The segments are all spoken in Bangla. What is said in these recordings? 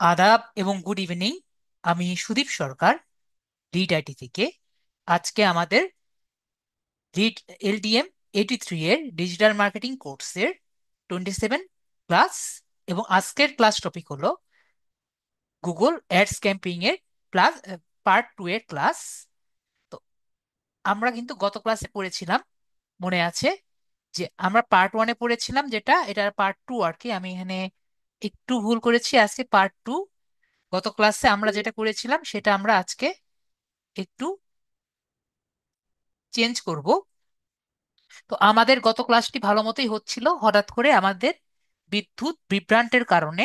আদাব এবং গুড ইভিনিং। আমি সুদীপ সরকার, লিড আইটি থেকে। আজকে আমাদের লিড এলডিএম 83 এর ডিজিটাল মার্কেটিং কোর্সের 27 ক্লাস, এবং আজকের ক্লাস টপিক হলো গুগল অ্যাডস ক্যাম্পেইন এর প্লাস পার্ট 2 এর ক্লাস। তো আমরা কিন্তু গত ক্লাসে পড়েছিলাম, মনে আছে, যে আমরা পার্ট 1-এ পড়েছিলাম, যেটা এটার পার্ট 2 আর কি। আমি এখানে একটু ভুল করেছি, আজকে পার্ট 2। গত ক্লাসে আমরা যেটা করেছিলাম সেটা আমরা আজকে একটু চেঞ্জ করব। তো আমাদের গত ক্লাসটি ভালো মতোই হচ্ছিল, হঠাৎ করে আমাদের বিদ্যুৎ বিভ্রান্তের কারণে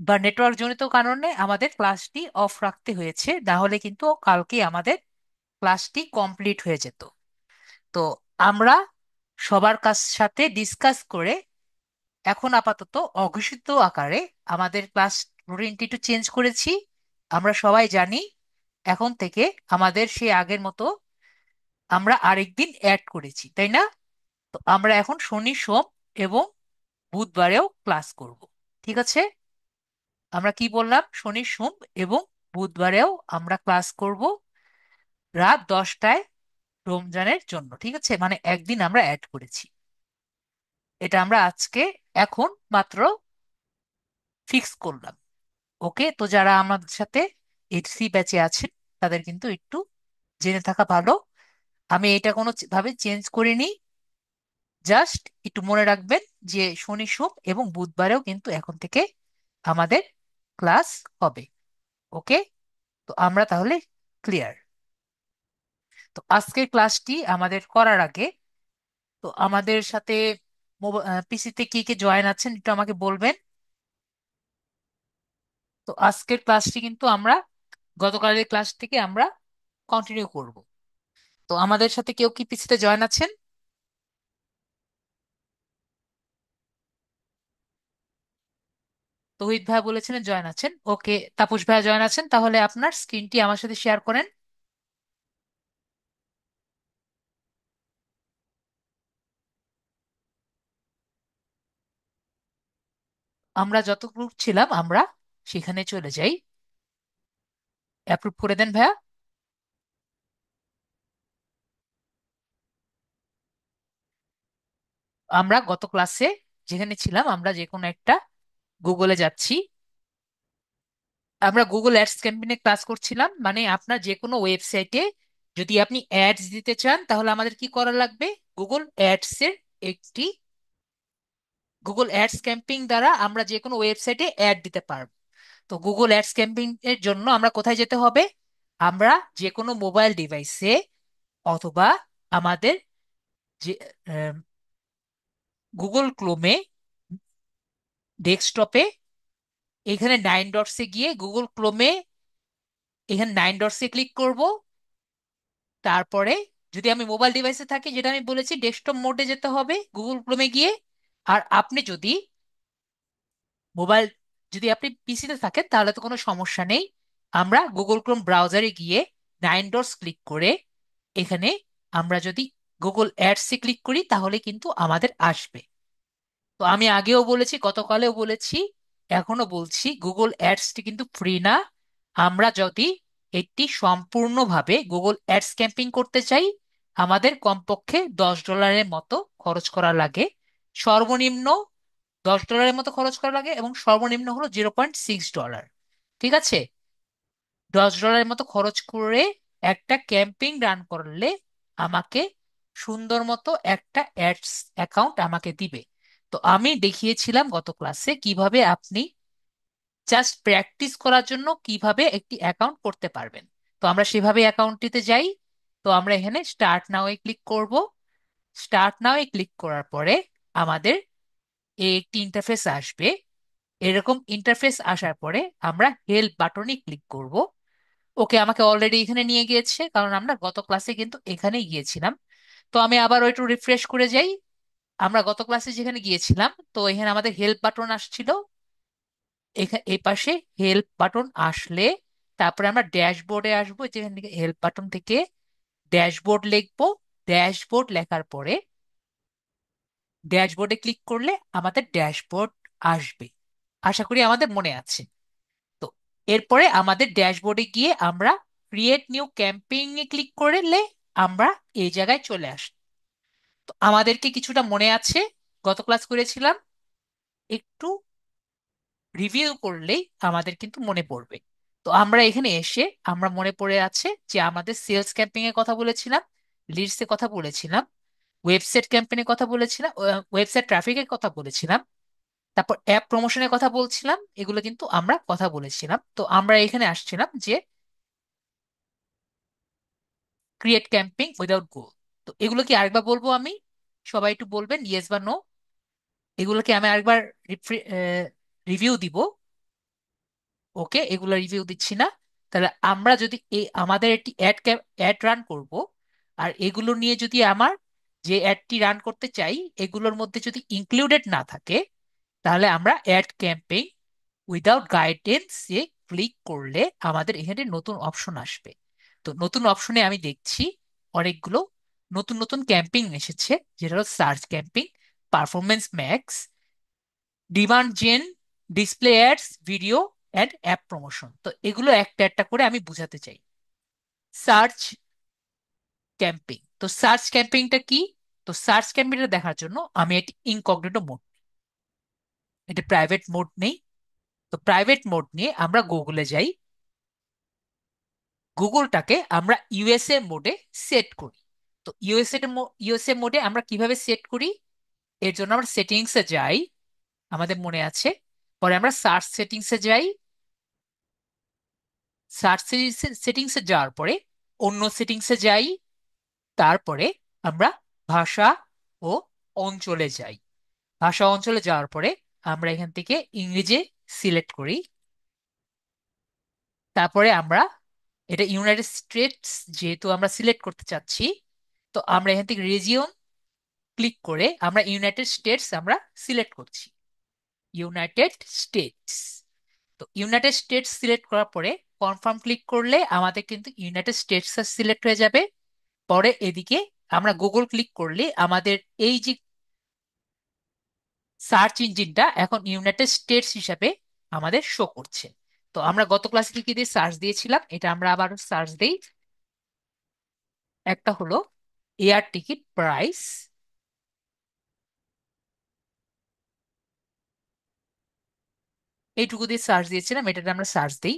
বা নেটওয়ার্ক জনিত কারণে আমাদের ক্লাসটি অফ রাখতে হয়েছে, না হলে কিন্তু কালকে আমাদের ক্লাসটি কমপ্লিট হয়ে যেত। তো আমরা সবার সাথে ডিসকাস করে এখন আপাতত অঘোষিত আকারে আমাদের ক্লাস রুটিনটি একটু চেঞ্জ করেছি। আমরা সবাই জানি এখন থেকে আমাদের সেই আগের মতো আমরা আরেকদিন অ্যাড করেছি, তাই না? তো আমরা এখন শনি, সোম এবং বুধবারেও ক্লাস করব। ঠিক আছে? আমরা কি বললাম? শনি, সোম এবং বুধবারেও আমরা ক্লাস করব রাত 10টায়, রমজানের জন্য। ঠিক আছে, মানে একদিন আমরা অ্যাড করেছি। এটা আমরা আজকে এখন মাত্র ফিক্স করলাম। ওকে, তো যারা আমাদের সাথে এইচসি ব্যাচে আছেন তাদের কিন্তু একটু জেনে থাকা ভালো। আমি এটা কোনো ভাবে চেঞ্জ করিনি। জাস্ট একটু মনে রাখবেন যে শনি, সোম এবং বুধবারেও কিন্তু এখন থেকে আমাদের ক্লাস হবে। ওকে, তো আমরা তাহলে ক্লিয়ার। তো আজকের ক্লাসটি আমাদের করার আগে, তো আমাদের সাথে পিসিতে কি কি জয়েন আছেন একটু আমাকে বলবেন। তো আজকের ক্লাসটি কিন্তু আমরা গতকালের ক্লাস থেকে আমরা কন্টিনিউ করব। তো আমাদের সাথে কেউ কি পিসিতে জয়েন আছেন? তৌহিদ ভাইয়া বলেছিলেন জয়েন আছেন। ওকে, তাপস ভাইয়া জয়েন আছেন, তাহলে আপনার স্ক্রিনটি আমার সাথে শেয়ার করেন। আমরা যত গ্রুপ ছিলাম আমরা সেখানে চলে যাই। অ্যাপ্রুভ করে দেন ভাইয়া। আমরা গত ক্লাসে যেখানে ছিলাম, আমরা যে কোনো একটা গুগলে যাচ্ছি। আমরা গুগল অ্যাডস ক্যাম্পেইনে ক্লাস করছিলাম, মানে আপনার যে কোনো ওয়েবসাইটে যদি আপনি অ্যাডস দিতে চান তাহলে আমাদের কি করা লাগবে? গুগল অ্যাডস এর একটি গুগল অ্যাডস ক্যাম্পেইন দ্বারা আমরা যে কোনো ওয়েবসাইটে অ্যাড দিতে পারবো। তো গুগল অ্যাডস ক্যাম্পেইন এর জন্য আমরা কোথায় যেতে হবে? আমরা যে কোনো মোবাইল ডিভাইসে অথবা আমাদের যে গুগল ক্রোমে ডেস্কটপে, এখানে 9 ডটসে গিয়ে গুগল ক্রোমে এখানে 9 ডটসে ক্লিক করব। তারপরে যদি আমি মোবাইল ডিভাইসে থাকি, যেটা আমি বলেছি, ডেস্কটপ মোডে যেতে হবে গুগল ক্রোমে গিয়ে। আর আপনি যদি মোবাইল যদি আপনি পিসিতে থাকেন তাহলে তো কোনো সমস্যা নেই। আমরা গুগল ক্রোম ব্রাউজারে গিয়ে 9 ডটস ক্লিক করে এখানে আমরা যদি গুগল অ্যাডসে ক্লিক করি তাহলে কিন্তু আমাদের আসবে। তো আমি আগেও বলেছি, গতকালেও বলেছি, এখনো বলছি, গুগল অ্যাডসটি কিন্তু ফ্রি না। আমরা যদি এটি সম্পূর্ণভাবে গুগল অ্যাডস ক্যাম্পিং করতে চাই আমাদের কমপক্ষে $10 মতো খরচ করা লাগে। সর্বনিম্ন $10 মতো খরচ করা লাগে এবং সর্বনিম্ন হলো $0.6। ঠিক আছে? $10 মতো খরচ করে একটা ক্যাম্পিং রান করলে আমাকে সুন্দর মতো একটা অ্যাডস অ্যাকাউন্ট আমাকে দিবে। তো আমি দেখিয়েছিলাম গত ক্লাসে কিভাবে আপনি জাস্ট প্র্যাকটিস করার জন্য কিভাবে একটি অ্যাকাউন্ট করতে পারবেন। তো আমরা সেভাবে অ্যাকাউন্টটিতে যাই। তো আমরা এখানে স্টার্ট নাও এ ক্লিক করব। স্টার্ট নাও এ ক্লিক করার পরে আমাদের এই একটি ইন্টারফেস আসবে। এরকম ইন্টারফেস আসার পরে আমরা হেল্প বাটনে ক্লিক করব। ওকে, আমাকে অলরেডি এখানে নিয়ে গিয়েছে, কারণ আমরা গত ক্লাসে কিন্তু এখানেই গিয়েছিলাম। তো আমি আবার একটু রিফ্রেশ করে যাই। আমরা গত ক্লাসে যেখানে গিয়েছিলাম, তো এখানে আমাদের হেল্প বাটন আসছিল। এখানে এই পাশে হেল্প বাটন আসলে তারপরে আমরা ড্যাশবোর্ডে আসবো, যেখান থেকে হেল্প বাটন থেকে ড্যাশবোর্ড লিখবো। ড্যাশবোর্ড লেখার পরে ড্যাশবোর্ডে ক্লিক করলে আমাদের ড্যাশবোর্ড আসবে। আশা করি আমাদের মনে আছে। তো এরপরে আমাদের ড্যাশবোর্ডে গিয়ে আমরা ক্রিয়েট নিউ ক্যাম্পেইন এ ক্লিক করলে আমরা এই জায়গায় চলে আসি। তো আমাদেরকে কিছুটা মনে আছে, গত ক্লাস করেছিলাম, একটু রিভিউ করলেই আমাদের কিন্তু মনে পড়বে। তো আমরা এখানে এসে আমরা মনে পড়ে আছে যে আমাদের সেলস ক্যাম্পেইন এর কথা বলেছিলাম, লিডস এর কথা বলেছিলাম, ওয়েবসাইট ক্যাম্পেইনের কথা বলেছিলাম, ওয়েবসাইট ট্রাফিকের কথা বলেছিলাম, তারপর অ্যাপ প্রমোশনের কথা বলছিলাম। এগুলো কিন্তু আমরা কথা বলেছিলাম। তো আমরা এখানে আসছিলাম যে ক্রিয়েট ক্যাম্পেইন উইদাউট গোল। তো এগুলো কি আরেকবার বলবো আমি? সবাই একটু বলবেন ইয়েস বা নো। এগুলোকে আমি আরেকবার রিভিউ দিব। ওকে, এগুলো রিভিউ দিচ্ছি না। তাহলে আমরা যদি আমাদের একটি অ্যাড রান করব, আর এগুলো নিয়ে যদি আমার যে অ্যাডটি রান করতে চাই এগুলোর মধ্যে যদি ইনক্লুডেড না থাকে, তাহলে আমরা অ্যাড ক্যাম্পেইন উইদাউট গাইডেন্স এ ক্লিক করলে আমাদের এখানে নতুন অপশন আসবে। তো নতুন অপশনে আমি দেখছি অনেকগুলো নতুন নতুন ক্যাম্পেইন এসেছে, যেটা হলো search campaign, performance max, demand gen, display ads, video and app promotion. তো এগুলো একটা একটা করে আমি বুঝাতে চাই। সার্চ ক্যাম্পেইন, তো সার্চ ক্যাম্পেইনটা কি? তো সার্চ ক্যাম্পেইনটা দেখার জন্য আমি এটি ইনকগনিটো মোড, এটা প্রাইভেট মোড নেই। তো প্রাইভেট মোড নিয়ে আমরা গুগলে যাই। গুগলটাকে আমরা ইউএসএ মোডে সেট করি। তো ইউএসএ মোডে আমরা কিভাবে সেট করি? এর জন্য আমরা সেটিংসে যাই, আমাদের মনে আছে। পরে আমরা সার্চ সেটিংসে যাই। সার্চ সেটিংসে যাওয়ার পরে অন্য সেটিংসে যাই। তারপরে আমরা ভাষা ও অঞ্চলে যাই। ভাষা অঞ্চলে যাওয়ার পরে আমরা এখান থেকে ইংরেজি সিলেক্ট করি। তারপরে আমরা এটা ইউনাইটেড স্টেটস যেহেতু আমরা সিলেক্ট করতে চাচ্ছি, তো আমরা এখান থেকে রিজিয়ন ক্লিক করে আমরা ইউনাইটেড স্টেটস আমরা সিলেক্ট করছি। United states. তো ইউনাইটেড স্টেটস সিলেক্ট করার পরে কনফার্ম ক্লিক করলে আমাদের কিন্তু ইউনাইটেড স্টেটস সিলেক্ট হয়ে যাবে। পরে এদিকে আমরা গুগল ক্লিক করলে আমাদের এই যে সার্চ ইঞ্জিনটা এখন ইউনাইটেড স্টেটস হিসাবে আমাদের শো করছে। তো আমরা গত ক্লাসে কি কি দিয়ে সার্চ দিয়েছিলাম, এটা আমরা আবার সার্চ দেই। একটা হলো এয়ার টিকিট প্রাইস, এইটুকু দিয়ে সার্চ দিয়েছিলাম, এটাতে আমরা সার্চ দিই।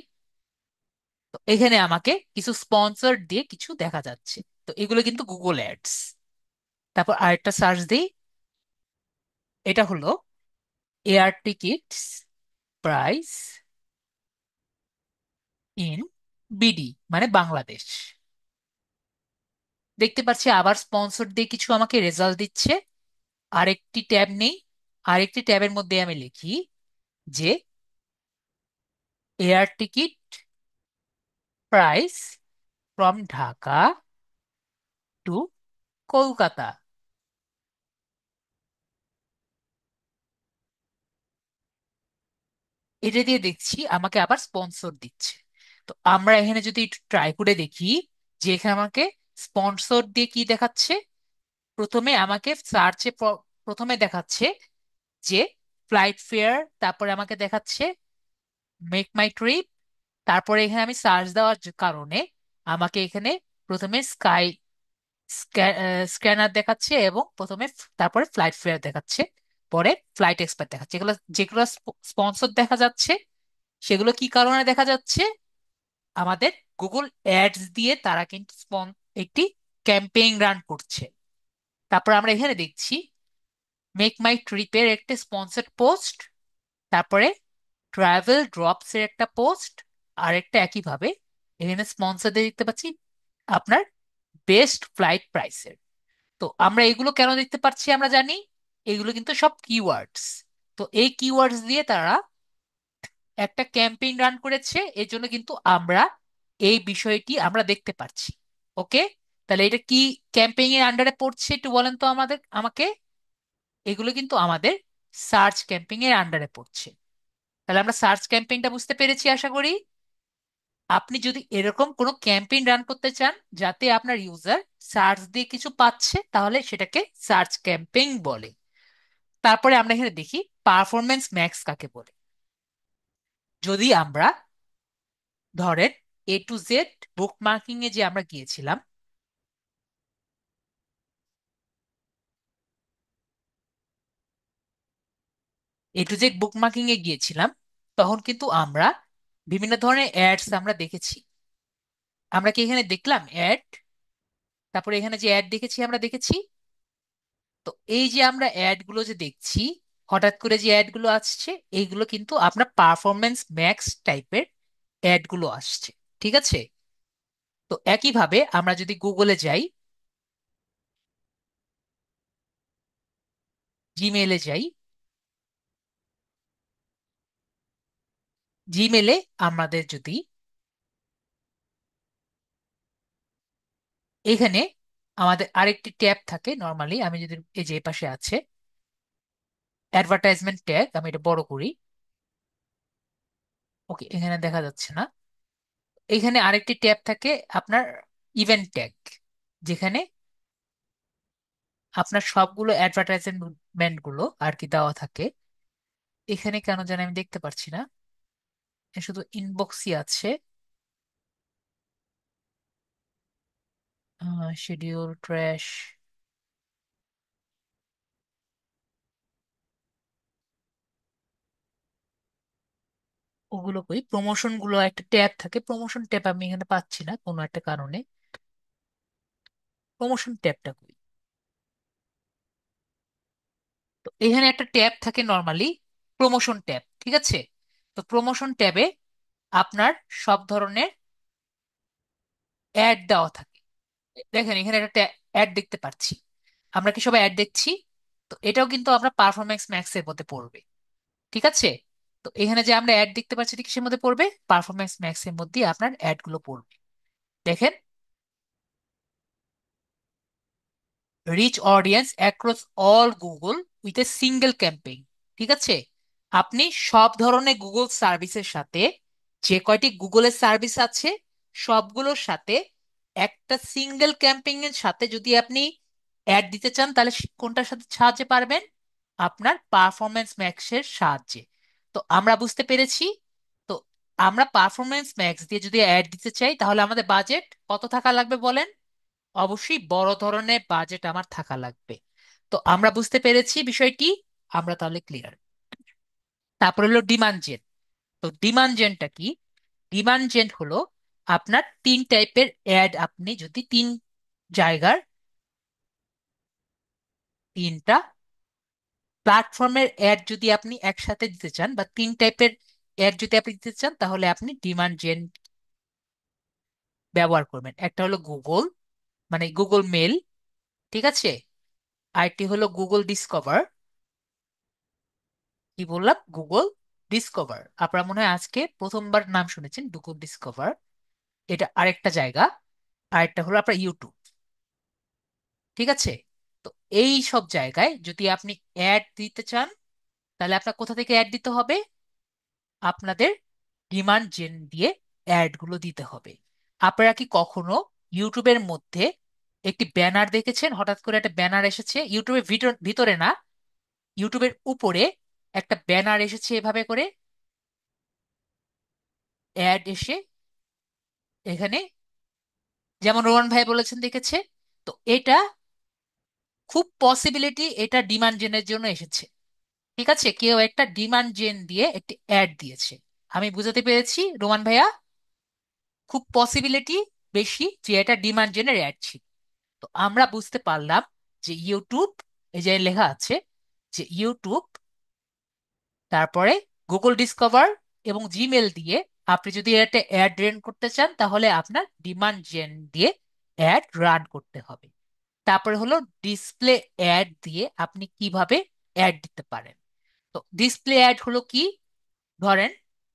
তো এখানে আমাকে কিছু স্পন্সর দিয়ে কিছু দেখা যাচ্ছে। তো এগুলো কিন্তু গুগল অ্যাডস। তারপর আরেকটা সার্চ দিই, এটা হলো air tickets price in BD মানে বাংলাদেশ। দেখতে পাচ্ছি আবার স্পন্সর দিয়ে কিছু আমাকে রেজাল্ট দিচ্ছে। আরেকটি ট্যাব নেই, আরেকটি ট্যাবের মধ্যে আমি লিখি যে air ticket price from Dhaka to Kolkata. এটা দিয়ে দেখছি আমাকে আবার স্পন্সর দিচ্ছে। তো আমরা এখানে যদি একটু ট্রাই করে দেখি যে এখানে আমাকে স্পন্সর দিয়ে কি দেখাচ্ছে। প্রথমে আমাকে সার্চে প্রথমে দেখাচ্ছে যে ফ্লাইট ফেয়ার, তারপরে আমাকে দেখাচ্ছে মেক মাই ট্রিপ। তারপরে এখানে আমি সার্চ দেওয়ার কারণে আমাকে এখানে প্রথমে স্কাই স্ক্যানার দেখাচ্ছে এবং তারপরে ফ্লাইট ফেয়ার দেখাচ্ছে, পরে ফ্লাইট এক্সপার্ট দেখাচ্ছে। এগুলো যেগুলো স্পন্সর দেখা যাচ্ছে সেগুলো কি কারণে দেখা যাচ্ছে? আমাদের গুগল অ্যাডস দিয়ে তারা কিন্তু একটি ক্যাম্পেইন রান করছে। তারপর আমরা এখানে দেখছি মেক মাই ট্রিপের একটা স্পন্সর্ড পোস্ট, তারপরে ট্রাভেল ড্রপস এর একটা পোস্ট, আর একটা একইভাবে এখানে স্পন্সর দিয়ে দেখতে পাচ্ছি আপনার বেস্ট ফ্লাইট প্রাইসের। তো আমরা এগুলো কেন দেখতে পাচ্ছি আমরা জানি, এগুলো কিন্তু সব কিওয়ার্ডস। তো এই কিওয়ার্ডস দিয়ে তারা একটা ক্যাম্পেইন রান করেছে, এর জন্য কিন্তু আমরা এই বিষয়টি আমরা দেখতে পাচ্ছি। ওকে, তাহলে এটা কি ক্যাম্পেইন এর আন্ডারে পড়ছে একটু বলেন তো আমাকে। এগুলো কিন্তু আমাদের সার্চ ক্যাম্পেইন এর আন্ডারে পড়ছে। তাহলে আমরা সার্চ ক্যাম্পেইনটা বুঝতে পেরেছি আশা করি। আপনি যদি এরকম কোনো ক্যাম্পেইন রান করতে চান যাতে আপনার ইউজার সার্চ দিয়ে কিছু পাচ্ছে, তাহলে সেটাকে সার্চ ক্যাম্পেইন বলে। তারপরে আমরা এখানে দেখি পারফরমেন্স ম্যাক্স কাকে বলে। যদি আমরা ধরেন A to Z book marking এ যে আমরা গিয়েছিলাম, A to Z book marking এ গিয়েছিলাম, তখন কিন্তু আমরা বিভিন্ন ধরনের অ্যাডস আমরা দেখেছি। আমরা কি এখানে দেখলাম অ্যাড? তারপরে এখানে যে অ্যাড দেখেছি আমরা দেখেছি। তো এই যে আমরা অ্যাড গুলো যে দেখছি, হঠাৎ করে যে অ্যাড গুলো আসছে, এইগুলো কিন্তু আপনার পারফরমেন্স ম্যাক্স টাইপের অ্যাড গুলো আসছে। ঠিক আছে? তো একইভাবে আমরা যদি গুগলে যাই, জিমেলে যাই, জিমেলে আমাদের যদি এখানে আমাদের আরেকটি ট্যাব থাকে নর্মালি, আমি যদি এই যে পাশে আছে অ্যাডভার্টাইজমেন্ট ট্যাগ, আমি এটা বড় করি। ওকে, এখানে দেখা যাচ্ছে না। এখানে আরেকটি ট্যাব থাকে আপনার ইভেন্ট ট্যাগ, যেখানে আপনার সবগুলো অ্যাডভার্টাইজমেন্ট গুলো আর কি দেওয়া থাকে। এখানে কেন জানি আমি দেখতে পাচ্ছি না, এ শুধু ইনবক্সই আছে। শিডিউল ট্র্যাশ, ওগুলো কই, প্রমোশন গুলো একটা ট্যাব থাকে, প্রমোশন ট্যাব আমি এখানে পাচ্ছি না কোনো একটা কারণে। প্রমোশন ট্যাবটা কই? তো এখানে একটা ট্যাব থাকে নর্মালি, প্রমোশন ট্যাব। ঠিক আছে? তো প্রমোশন ট্যাবে আপনার সব ধরনের অ্যাড দেওয়া থাকে। দেখেন এখানে একটা অ্যাড দেখতে পাচ্ছি, আমরা কি সবাই অ্যাড দেখছি? তো এটাও কিন্তু আমরা পারফরমেন্স ম্যাক্স এর মধ্যে পড়বে। ঠিক আছে? তো এখানে যে আমরা অ্যাড দেখতে পাচ্ছি, এটা কিসের মধ্যে পড়বে? পারফরমেন্স ম্যাক্স এর মধ্যে আপনার অ্যাড গুলো পড়বে। দেখেন, reach audience across all Google with a single campaign. ঠিক আছে? আপনি সব ধরনের গুগল সার্ভিসের সাথে, যে কয়টি গুগলের সার্ভিস আছে সবগুলোর সাথে একটা সিঙ্গেল ক্যাম্পেইন এর সাথে যদি আপনি অ্যাড দিতে চান, তাহলে কোনটার সাথে সাহায্যে পারবেন? আপনার পারফরমেন্স ম্যাক্সের সাহায্যে। তো আমরা বুঝতে পেরেছি। তো আমরা পারফরমেন্স ম্যাক্স দিয়ে যদি অ্যাড দিতে চাই, তাহলে আমাদের বাজেট কত থাকা লাগবে বলেন? অবশ্যই বড় ধরনের বাজেট আমার থাকা লাগবে। তো আমরা বুঝতে পেরেছি বিষয়টি, আমরা তাহলে ক্লিয়ার। তারপর হলো ডিমান্ড জেন। তো ডিমান্ড জেনটা কি? ডিমান্ড জেন হলো আপনার তিন টাইপের অ্যাড, আপনি যদি তিন জায়গার তিনটা প্ল্যাটফর্মের অ্যাড যদি আপনি একসাথে দিতে চান, বা তিন টাইপের অ্যাড যদি আপনি দিতে চান, তাহলে আপনি ডিমান্ড জেন ব্যবহার করবেন। একটা হলো গুগল, মানে গুগল মেল। ঠিক আছে? আরেকটি হলো গুগল ডিসকভার। কি বললাম? Google discover. আপনারা মনে হয় আজকে প্রথমবার নাম শুনেছেন গুগল ডিসকভার। এটা আরেকটা জায়গা। আরেকটা হলো আপনার ইউটিউব। ঠিক আছে? তো এই সব জায়গায় যদি আপনি অ্যাড দিতে চান, তাহলে আপনার কোথা থেকে অ্যাড দিতে হবে? আপনাদের ডিমান্ড জেন দিয়ে অ্যাড গুলো দিতে হবে। আপনারা কি কখনো ইউটিউবের মধ্যে একটি ব্যানার দেখেছেন? হঠাৎ করে একটা ব্যানার এসেছে ইউটিউবের ভিতরে না, ইউটিউবের উপরে একটা ব্যানার এসেছে এভাবে করে, অ্যাড এসে এখানে, যেমন রোহন ভাই বলেছেন দেখেছে। তো এটা খুব পসিবিলিটি এটা ডিমান্ড জেনের জন্য এসেছে। ঠিক আছে? কেউ একটা ডিমান্ড জেন দিয়ে একটি অ্যাড দিয়েছে। আমি বুঝাতে পেরেছি রোমান ভাইয়া? খুব পসিবিলিটি বেশি যে এটা ডিমান্ড জেনের অ্যাড ছিল। তো আমরা বুঝতে পারলাম যে ইউটিউব, এই যে লেখা আছে যে ইউটিউব, তারপরে গুগল ডিসকভার এবং জিমেল দিয়ে আপনি যদি একটা অ্যাড রান করতে চান, তাহলে আপনার ডিমান্ড জেন দিয়ে অ্যাড রান করতে হবে। তারপরে হলো ডিসপ্লে অ্যাড দিয়ে আপনি কিভাবে অ্যাড দিতে পারেন। তো ডিসপ্লে অ্যাড হলো কি? ধরেন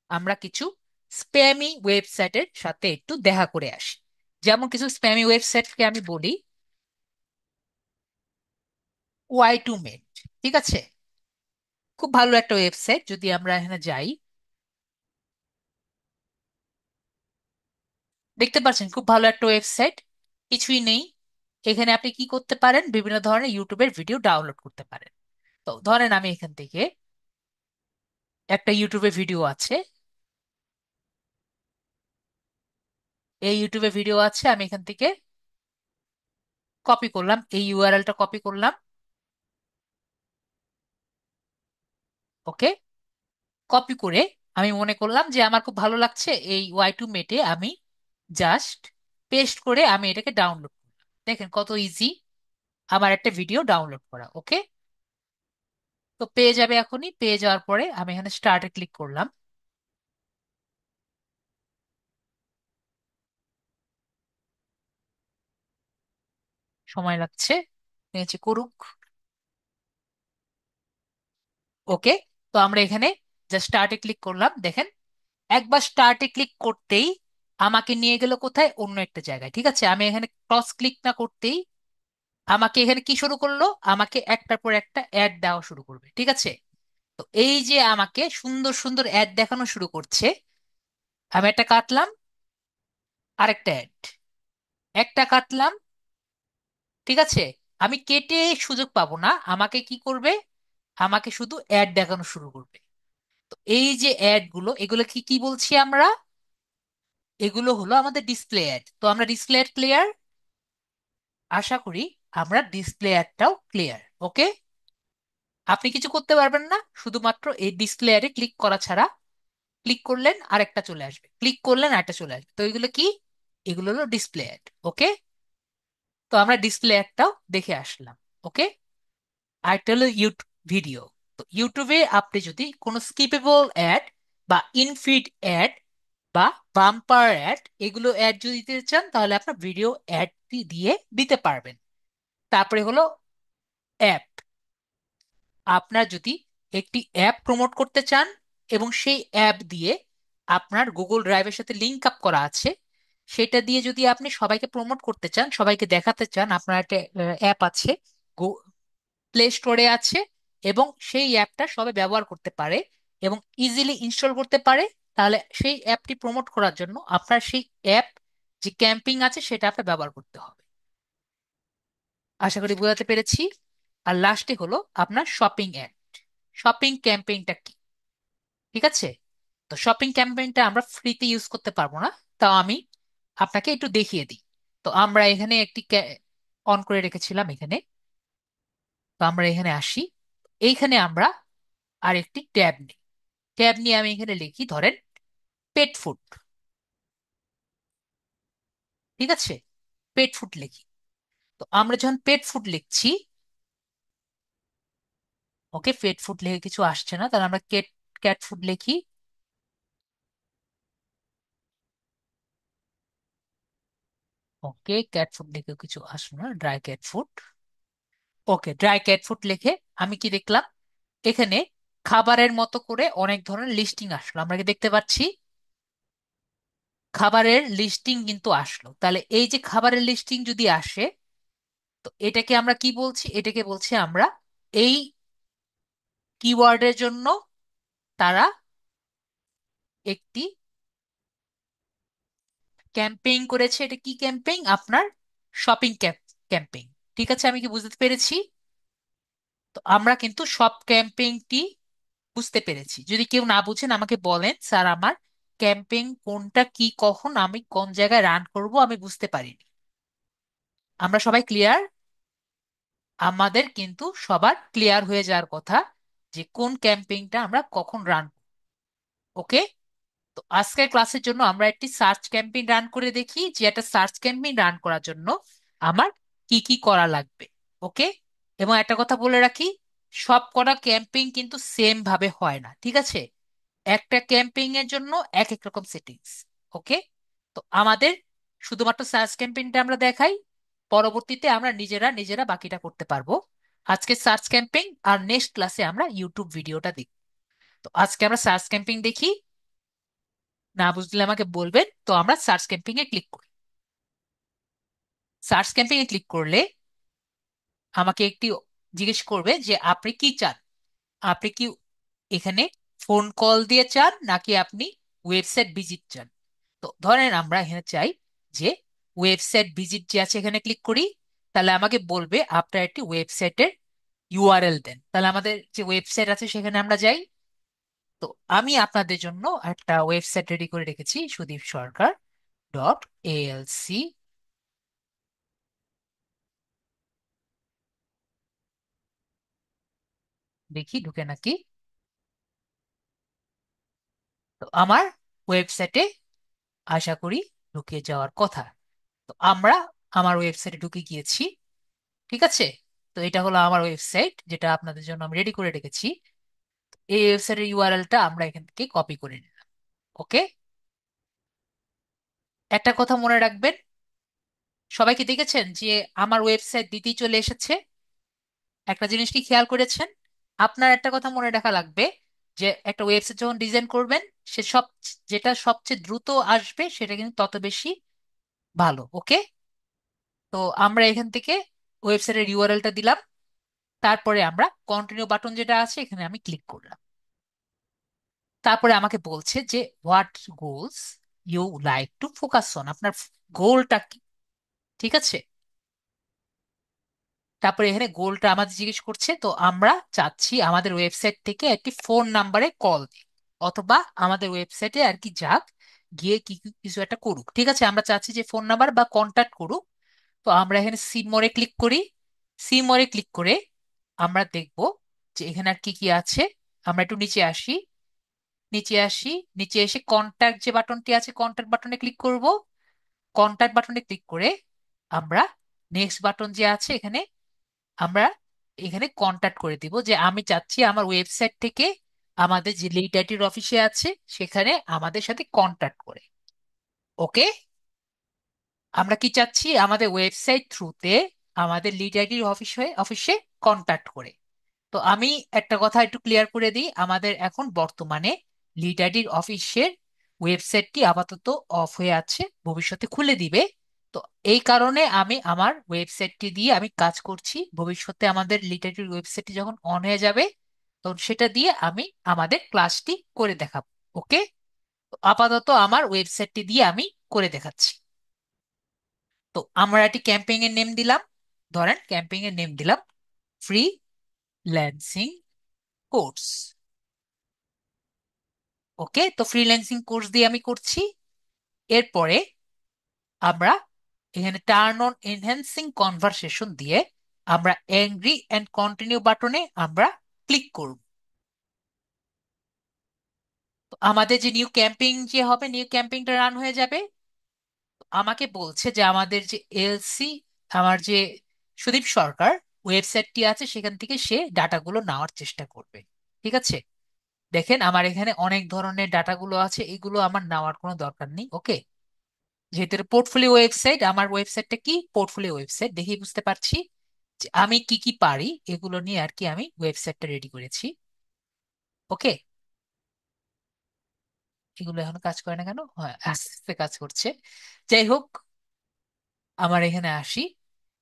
আমরা কিছু স্প্যামি ওয়েবসাইটের সাথে একটু দেখা করে আসি। যেমন কিছু স্প্যামি ওয়েবসাইটকে আমি বলি, Y2Med। ঠিক আছে? খুব ভালো একটা ওয়েবসাইট, যদি আমরা এখানে যাই, দেখতে পাচ্ছেন খুব ভালো একটা ওয়েবসাইট। কিছুই নেই। এখানে আপনি কি করতে পারেন? বিভিন্ন ধরনের ইউটিউবের ভিডিও ডাউনলোড করতে পারেন। তো ধরেন আমি এখান থেকে একটা ইউটিউবে ভিডিও আছে, এই ইউটিউবে ভিডিও আছে, আমি এখান থেকে কপি করলাম, এই ইউআরএলটা কপি করলাম। ওকে, কপি করে আমি মনে করলাম যে আমার খুব ভালো লাগছে, এই Y2 মেটে আমি জাস্ট পেস্ট করে আমি এটাকে ডাউনলোড করলাম। দেখেন কত ইজি আমার একটা ভিডিও ডাউনলোড করা। ওকে, তো পেয়ে যাবে, এখনই পেয়ে যাওয়ার পরে আমি এখানে স্টার্টে ক্লিক করলাম। সময় লাগছে, নিচে করুক। ওকে, তো আমরা এখানে জাস্ট স্টার্টে ক্লিক করলাম। দেখেন একবার স্টার্টে ক্লিক করতেই আমাকে নিয়ে গেল কোথায়, অন্য একটা জায়গায়। ঠিক আছে, আমি এখানে ক্রস ক্লিক না করতেই আমাকে এখানে কি শুরু করলো, আমাকে একটার পর একটা অ্যাড দেওয়া শুরু করবে। ঠিক আছে, তো এই যে আমাকে সুন্দর সুন্দর অ্যাড দেখানো শুরু করছে, আমি একটা কাটলাম, আরেকটা অ্যাড, একটা কাটলাম। ঠিক আছে, আমি কেটে সুযোগ পাবো না, আমাকে কি করবে, আমাকে শুধু অ্যাড দেখানো শুরু করবে। তো এই যে অ্যাড গুলো, এগুলো কি কি বলছি আমরা, এগুলো হলো আমাদের ডিসপ্লে অ্যাড। তো আমরা ডিসপ্লে অ্যাড ক্লিয়ার, আশা করি আমরা ডিসপ্লে অ্যাডটাও ক্লিয়ার। ওকে, আপনি কিছু করতে পারবেন না, শুধুমাত্র এই ডিসপ্লে অ্যাডে ক্লিক করা ছাড়া। ক্লিক করলেন আরেকটা চলে আসবে, ক্লিক করলেন আরেকটা চলে আসবে। তো এগুলো কি, এগুলো হলো ডিসপ্লে অ্যাড। ওকে, তো আমরা ডিসপ্লে অ্যাডটাও দেখে আসলাম। ওকে, আরেকটা হলো ইউটিউব ভিডিও। তো ইউটিউবে আপনি যদি কোনো স্কিপেবল অ্যাড বা ইনফিড অ্যাড বা বাম্পার অ্যাড, এগুলো অ্যাড যদি দিতে চান তাহলে আপনার ভিডিও অ্যাড দিয়ে দিতে পারবেন। তারপরে হলো অ্যাপ, আপনার যদি একটি অ্যাপ প্রমোট করতে চান এবং সেই অ্যাপ দিয়ে আপনার গুগল ড্রাইভের সাথে লিংক আপ করা আছে, সেটা দিয়ে যদি আপনি সবাইকে প্রমোট করতে চান, সবাইকে দেখাতে চান আপনার একটা অ্যাপ আছে, প্লে স্টোরে আছে, এবং সেই অ্যাপটা সবাই ব্যবহার করতে পারে এবং ইজিলি ইনস্টল করতে পারে, তাহলে সেই অ্যাপটি প্রমোট করার জন্য আপনার সেই অ্যাপ যে ক্যাম্পিং আছে সেটা আপনার ব্যবহার করতে হবে। আশা করি বোঝাতে পেরেছি। আর লাস্টে হলো আপনার শপিং অ্যাড। শপিং ক্যাম্পেইনটা কি, ঠিক আছে, তো শপিং ক্যাম্পেইনটা আমরা ফ্রিতে ইউজ করতে পারবো না, তাও আমি আপনাকে একটু দেখিয়ে দিই। তো আমরা এখানে একটি অন করে রেখেছিলাম এখানে। তো আমরা এখানে আসি, এইখানে আমরা আরেকটি ট্যাব নিই। ট্যাব নিয়ে আমি এখানে লিখি ধরেন পেট ফুড। ঠিক আছে, পেট ফুড লিখি। তো আমরা যখন পেট ফুড লিখছি, ওকে, পেট ফুড লিখে কিছু আসছে না, তাহলে আমরা ক্যাট ক্যাট ফুড লিখি। ওকে, ক্যাট ফুড লিখে কিছু আসলো না, ড্রাই ক্যাট ফুড। ওকে, ড্রাই ক্যাট ফুড লিখে আমি কি দেখলাম, এখানে খাবারের মতো করে অনেক ধরনের লিস্টিং আসলো, আমরা কি দেখতে পাচ্ছি, খাবারের লিস্টিং কিন্তু আসলো। তাহলে এই যে খাবারের লিস্টিং যদি আসে, তো এটাকে আমরা কি বলছি, এটাকে বলছি আমরা এই কিওয়ার্ডের জন্য তারা একটি ক্যাম্পেইন করেছে। এটা কি ক্যাম্পেইন, আপনার শপিং ক্যাম্পেইন। ঠিক আছে, আমি কি বুঝতে পেরেছি? তো আমরা কিন্তু সব ক্যাম্পেইনটি বুঝতে পেরেছি। যদি কেউ না বুঝেন আমাকে বলেন, স্যার আমার ক্যাম্পেইন কোনটা কি কখন আমি কোন জায়গায় রান করব আমি বুঝতে পারিনি। আমরা সবাই ক্লিয়ার? আমাদের কিন্তু সবার ক্লিয়ার হয়ে যাওয়ার কথা যে কোন ক্যাম্পেইনটা আমরা কখন রান। ওকে, তো আজকের ক্লাসের জন্য আমরা একটি সার্চ ক্যাম্পেইন রান করে দেখি যে একটা সার্চ ক্যাম্পেইন রান করার জন্য আমার কি কি করা লাগবে। ওকে, এবং একটা কথা বলে রাখি, সব করা ক্যাম্পেইন কিন্তু সেম ভাবে হয় না। ঠিক আছে, একটা ক্যাম্পেইন এর জন্য এক এক রকম সেটিংস। ওকে, তো আমাদের শুধুমাত্র সার্চ ক্যাম্পেইনটা আমরা দেখাই, পরবর্তীতে আমরা নিজেরা নিজেরা বাকিটা করতে পারবো। আজকে সার্চ ক্যাম্পেইন, আর নেক্সট ক্লাসে আমরা ইউটিউব ভিডিওটা দেখি। তো আজকে আমরা সার্চ ক্যাম্পেইন দেখি, না বুঝলে আমাকে বলবেন। তো আমরা সার্চ ক্যাম্পিং এ ক্লিক করি। সার্চ ক্যাম্পিং এ ক্লিক করলে আমাকে একটি জিজ্ঞেস করবে যে আপনি কি চান, আপনি কি এখানে ফোন কল দিয়ে চান নাকি আপনি ওয়েবসাইট ভিজিট চান। তো ধরেন আমরা এখানে চাই যে ওয়েবসাইট ভিজিট যে আছে এখানে ক্লিক করি, তাহলে আমাকে বলবে আপনার একটি ওয়েবসাইটের ইউআরএল দেন, তাহলে আমাদের যে ওয়েবসাইট আছে সেখানে আমরা যাই। তো আমি আপনাদের জন্য একটা ওয়েবসাইট রেডি করে রেখেছি, সুদীপ সরকার ডট এএলসি। দেখি ঢুকে নাকি। তো আমার ওয়েবসাইটে আশা করি ঢুকে যাওয়ার কথা। তো আমরা আমার ওয়েবসাইটে ঢুকে গিয়েছি। ঠিক আছে। তো এটা হলো আমার ওয়েবসাইট, যেটা আপনাদের জন্য আমি রেডি করে রেখেছি। এই ওয়েবসাইটের ইউআরএলটা আমরা এখান থেকে কপি করে নিলাম। ওকে। একটা কথা মনে রাখবেন, সবাই কি দেখেছেন যে আমার ওয়েবসাইট দিতেই চলে এসেছে? একটা জিনিস কি খেয়াল করেছেন? আপনার একটা কথা মনে রাখা লাগবে, যে একটা ওয়েবসাইট যখন ডিজাইন করবেন, সে সব যেটা সবচেয়ে দ্রুত আসবে সেটা কিন্তু তত বেশি ভালো। ওকে। তো আমরা এখান থেকে ওয়েবসাইটের ইউআরএলটা দিলাম। তারপরে আমরা কন্টিনিউ বাটন যেটা আছে এখানে আমি ক্লিক করলাম। তারপরে আমাকে বলছে যে what goals you like to focus on, আপনার গোলটা কি। ঠিক আছে। তারপরে এখানে গোলটা আমাদের জিজ্ঞেস করছে, তো আমরা চাচ্ছি আমাদের ওয়েবসাইট থেকে একটি ফোন নাম্বারে কল দিই, অথবা আমাদের ওয়েবসাইটে আর কি যাক, গিয়ে কিছু একটা করুক। ঠিক আছে, আমরা চাচ্ছি যে ফোন নাম্বার বা কন্ট্যাক্ট করুক। তো আমরা এখানে সি মোরে ক্লিক করি। সি মোরে ক্লিক করে আমরা দেখব যে এখানে আর কি কি আছে। আমরা একটু নিচে আসি। নিচে আসি, নিচে এসে কন্ট্যাক্ট যে বাটনটি আছে কন্ট্যাক্ট বাটনে ক্লিক করব। কন্ট্যাক্ট বাটনে ক্লিক করে আমরা নেক্সট বাটন যে আছে এখানে আমরা এখানে কন্ট্যাক্ট করে দিব, যে আমি চাচ্ছি আমার ওয়েবসাইট থেকে আমাদের যে লিড আইটির অফিসে আছে সেখানে আমাদের সাথে কন্ট্যাক্ট করে। ওকে। আমরা কি চাচ্ছি? আমাদের ওয়েবসাইট থ্রুতে আমাদের লিড আইটির অফিসে কন্ট্যাক্ট করে। তো আমি একটা কথা একটু ক্লিয়ার করে দিই, আমাদের এখন বর্তমানে লিড আইডির অফিসের ওয়েবসাইটটি আপাতত অফ হয়ে আছে, ভবিষ্যতে খুলে দিবে। তো এই কারণে আমি আমার ওয়েবসাইটটি দিয়ে আমি কাজ করছি। ভবিষ্যতে আমাদের লিড আইডির ওয়েবসাইটটি যখন অন হয়ে যাবে, তখন সেটা দিয়ে আমি আমাদের ক্লাসটি করে দেখাবো। ওকে। আপাতত আমার ওয়েবসাইটটি দিয়ে আমি করে দেখাচ্ছি। তো আমরা একটি ক্যাম্পেইন এর নেম দিলাম। ধরেন ক্যাম্পেইন এর নেম দিলাম ফ্রি ল্যান্সিং কোর্স। ওকে। তো ফ্রিল্যান্সিং কোর্স দিয়ে আমি করছি। এরপরে আমরা এখানে টার্ন অন এনহ্যান্সিং কনভারসেশন দিয়ে আমরা এগ্রি এন্ড কন্টিনিউ বাটনে আমরা ক্লিক করব। তো আমাদের যে নিউ ক্যাম্পেইন যে হবে, নিউ ক্যাম্পেইনটা রান হয়ে যাবে। আমাকে বলছে যে আমাদের যে এলসি, আমার যে সুদীপ সরকার ওয়েবসাইটটি আছে সেখান থেকে সে ডাটাগুলো নেওয়ার চেষ্টা করবে। ঠিক আছে। দেখেন আমার এখানে অনেক ধরনের ডাটাগুলো আছে, এগুলো আমার নেওয়ার কোনো দরকার নেই। ওকে। যেহেতু পোর্টফোলিও ওয়েবসাইট, আমার ওয়েবসাইটটা কি পোর্টফোলিও ওয়েবসাইট, দেখেই বুঝতে পারছি যে আমি কি কি পারি এগুলো নিয়ে আর কি আমি ওয়েবসাইটটা রেডি করেছি। ওকে। এগুলো এখন কাজ করে না কেন? হ্যাঁ, আস্তে আস্তে কাজ করছে। যাই হোক, আমার এখানে আসি।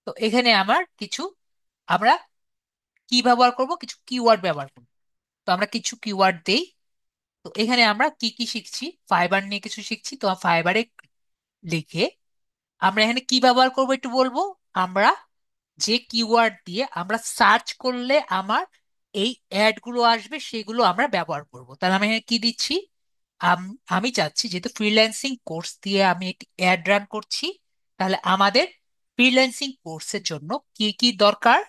তো এখানে আমার কিছু, আমরা কি ব্যবহার করব, কিছু কিওয়ার্ড ব্যবহার করব। তো আমরা কিছু কিওয়ার্ড দেই। তো এখানে আমরা কি কি শিখছি, ফাইবার নিয়ে কিছু শিখছি। তো ফাইবারে লিখে আমরা এখানে কি ব্যবহার করব একটু বলবো। আমরা যে কিওয়ার্ড দিয়ে আমরা সার্চ করলে আমার এই অ্যাড গুলো আসবে সেগুলো আমরা ব্যবহার করব। তাহলে আমি এখানে কি দিচ্ছি? আমি চাচ্ছি যেহেতু ফ্রিল্যান্সিং কোর্স দিয়ে আমি একটি অ্যাড রান করছি, তাহলে আমাদের ফ্রিল্যান্সিং কোর্সের জন্য কি কি দরকার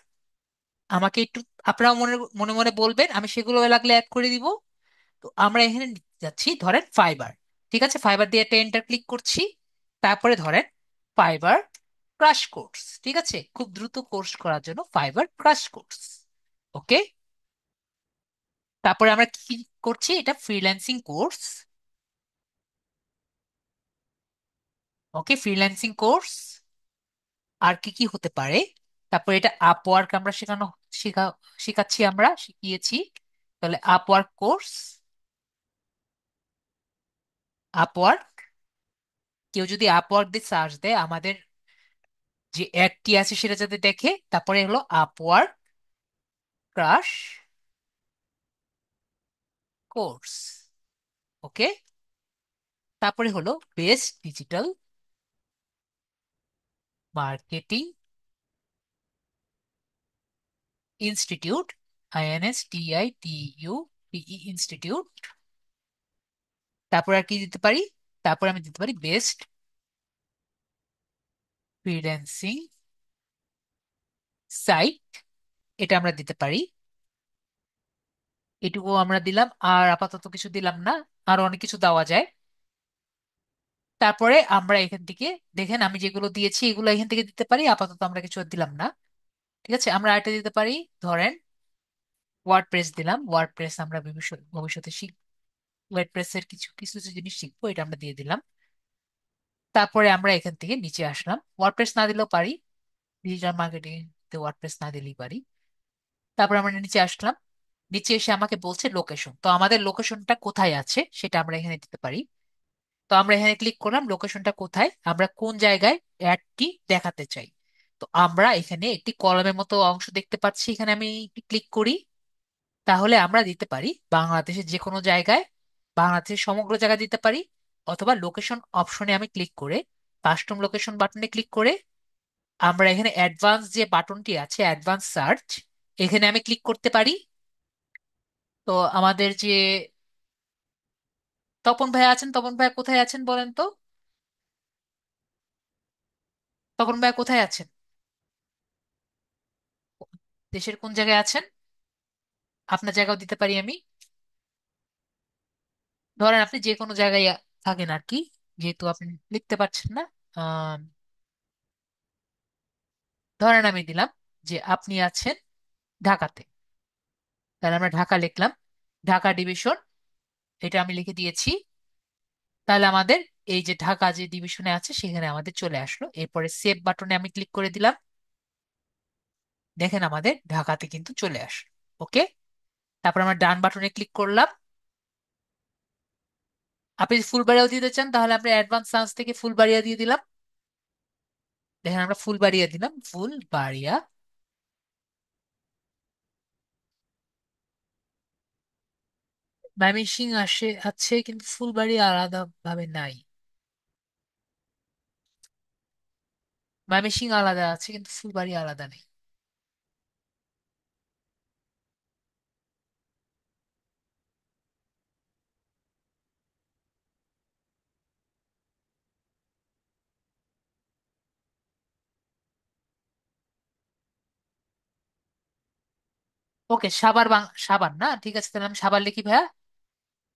আমাকে একটু আপনারা মনে মনে মনে বলবেন, আমি সেগুলো লাগলে অ্যাড করে দিব। তো আমরা এখানে নিতে যাচ্ছি ধরেন ফাইবার। ঠিক আছে, ফাইবার দিয়ে একটা এন্টার ক্লিক করছি। তারপরে ধরেন ফাইবার ক্রাশ কোর্স। ঠিক আছে, খুব দ্রুত কোর্স করার জন্য ফাইবার ক্রাশ কোর্স। ওকে। তারপরে আমরা কি করছি, এটা ফ্রিল্যান্সিং কোর্স। ওকে, ফ্রিল্যান্সিং কোর্স। আর কি কি হতে পারে? তারপরে এটা আপওয়ার্ক আমরা শেখা শেখাচ্ছি, আমরা শিখিয়েছি। তাহলে আপওয়ার্ক কোর্স। আপওয়ার্ক, কেউ যদি আপওয়ার্ক দিয়ে সার্চ দেয় আমাদের যে অ্যাডটি আছে সেটা যাতে দেখে। তারপরে হলো আপওয়ার্ক ক্রাশ কোর্স। ওকে। তারপরে হলো best digital marketing institute, INSTITUDE institute. তারপর আর কি দিতে পারি? তারপর আমি দিতে পারি বেস্ট ফ্রিল্যান্সিং সাইট, এটা আমরা দিতে পারি। এটুকু আমরা দিলাম, আর আপাতত কিছু দিলাম না, আর অনেক কিছু দেওয়া যায়। তারপরে আমরা এখান থেকে, দেখেন আমি যেগুলো দিয়েছি এগুলো এখান থেকে দিতে পারি, আপাতত আমরা কিছু আর দিলাম না। ঠিক আছে, আমরা আরেকটা দিতে পারি। ধরেন ওয়ার্ডপ্রেস দিলাম, ওয়ার্ডপ্রেস আমরা ভবিষ্যতে শিখবো, ওয়ার্ডপ্রেসের কিছু কিছু কিছু জিনিস শিখবো, এটা আমরা দিয়ে দিলাম। তারপরে আমরা এখান থেকে নিচে আসলাম, ওয়ার্ডপ্রেস না দিলেও পারি, ডিজিটাল মার্কেটিং তে ওয়ার্ডপ্রেস না দিলেই পারি। তারপর আমরা নিচে আসলাম, নিচে এসে আমাকে বলছে লোকেশন, তো আমাদের লোকেশনটা কোথায় আছে সেটা আমরা এখানে দিতে পারি। তো আমরা এখানে ক্লিক করলাম, লোকেশনটা কোথায়, আমরা কোন জায়গায় অ্যাডটি দেখাতে চাই। তো আমরা এখানে একটি কলমের মতো অংশ দেখতে পাচ্ছি, এখানে আমি ক্লিক করি। তাহলে আমরা দিতে পারি বাংলাদেশের যে কোনো জায়গায়, বাংলাদেশের সমগ্র জায়গায় দিতে পারি। অথবা লোকেশন অপশনে আমি ক্লিক করে, কাস্টম লোকেশন বাটনে ক্লিক করে, আমরা এখানে অ্যাডভান্স যে বাটনটি আছে, অ্যাডভান্স সার্চ, এখানে আমি ক্লিক করতে পারি। তো আমাদের যে তপন ভাই আছেন, তপন ভাই কোথায় আছেন বলেন তো? তপন ভাই কোথায় আছেন? দেশের কোন জায়গায় আছেন? আপনার জায়গাও দিতে পারি আমি। ধরেন আপনি যে কোনো জায়গায় থাকেন আর কি, যেহেতু আপনি লিখতে পারছেন না। আহ, ধরেন আমি দিলাম যে আপনি আছেন ঢাকাতে, তাহলে আমরা ঢাকা লিখলাম, ঢাকা ডিভিশন, এটা আমি লিখে দিয়েছি। তাহলে আমাদের এই যে ঢাকা যে ডিভিশনে আছে সেখানে আমাদের চলে আসলো। এরপরে সেভ বাটনে আমি ক্লিক করে দিলাম, দেখেন আমাদের ঢাকাতে কিন্তু চলে আসলো। ওকে, তারপর আমরা ডান বাটনে ক্লিক করলাম। আপনি যদি ফুলবাড়িয়াও দিতে চান তাহলে আপনি অ্যাডভান্স সার্চ থেকে ফুলবাড়িয়া দিয়ে দিলাম। দেখেন আমরা ফুলবাড়িয়া দিলাম, ফুলবাড়িয়া। ময়মনসিংহ আসে আছে কিন্তু ফুলবাড়িয়া আলাদা ভাবে নাই। ময়মনসিংহ আলাদা আছে কিন্তু ফুলবাড়িয়া আলাদা নেই। ওকে, সাভার সাভার না, ঠিক আছে, তাহলে আমি সাভার লিখি ভাইয়া।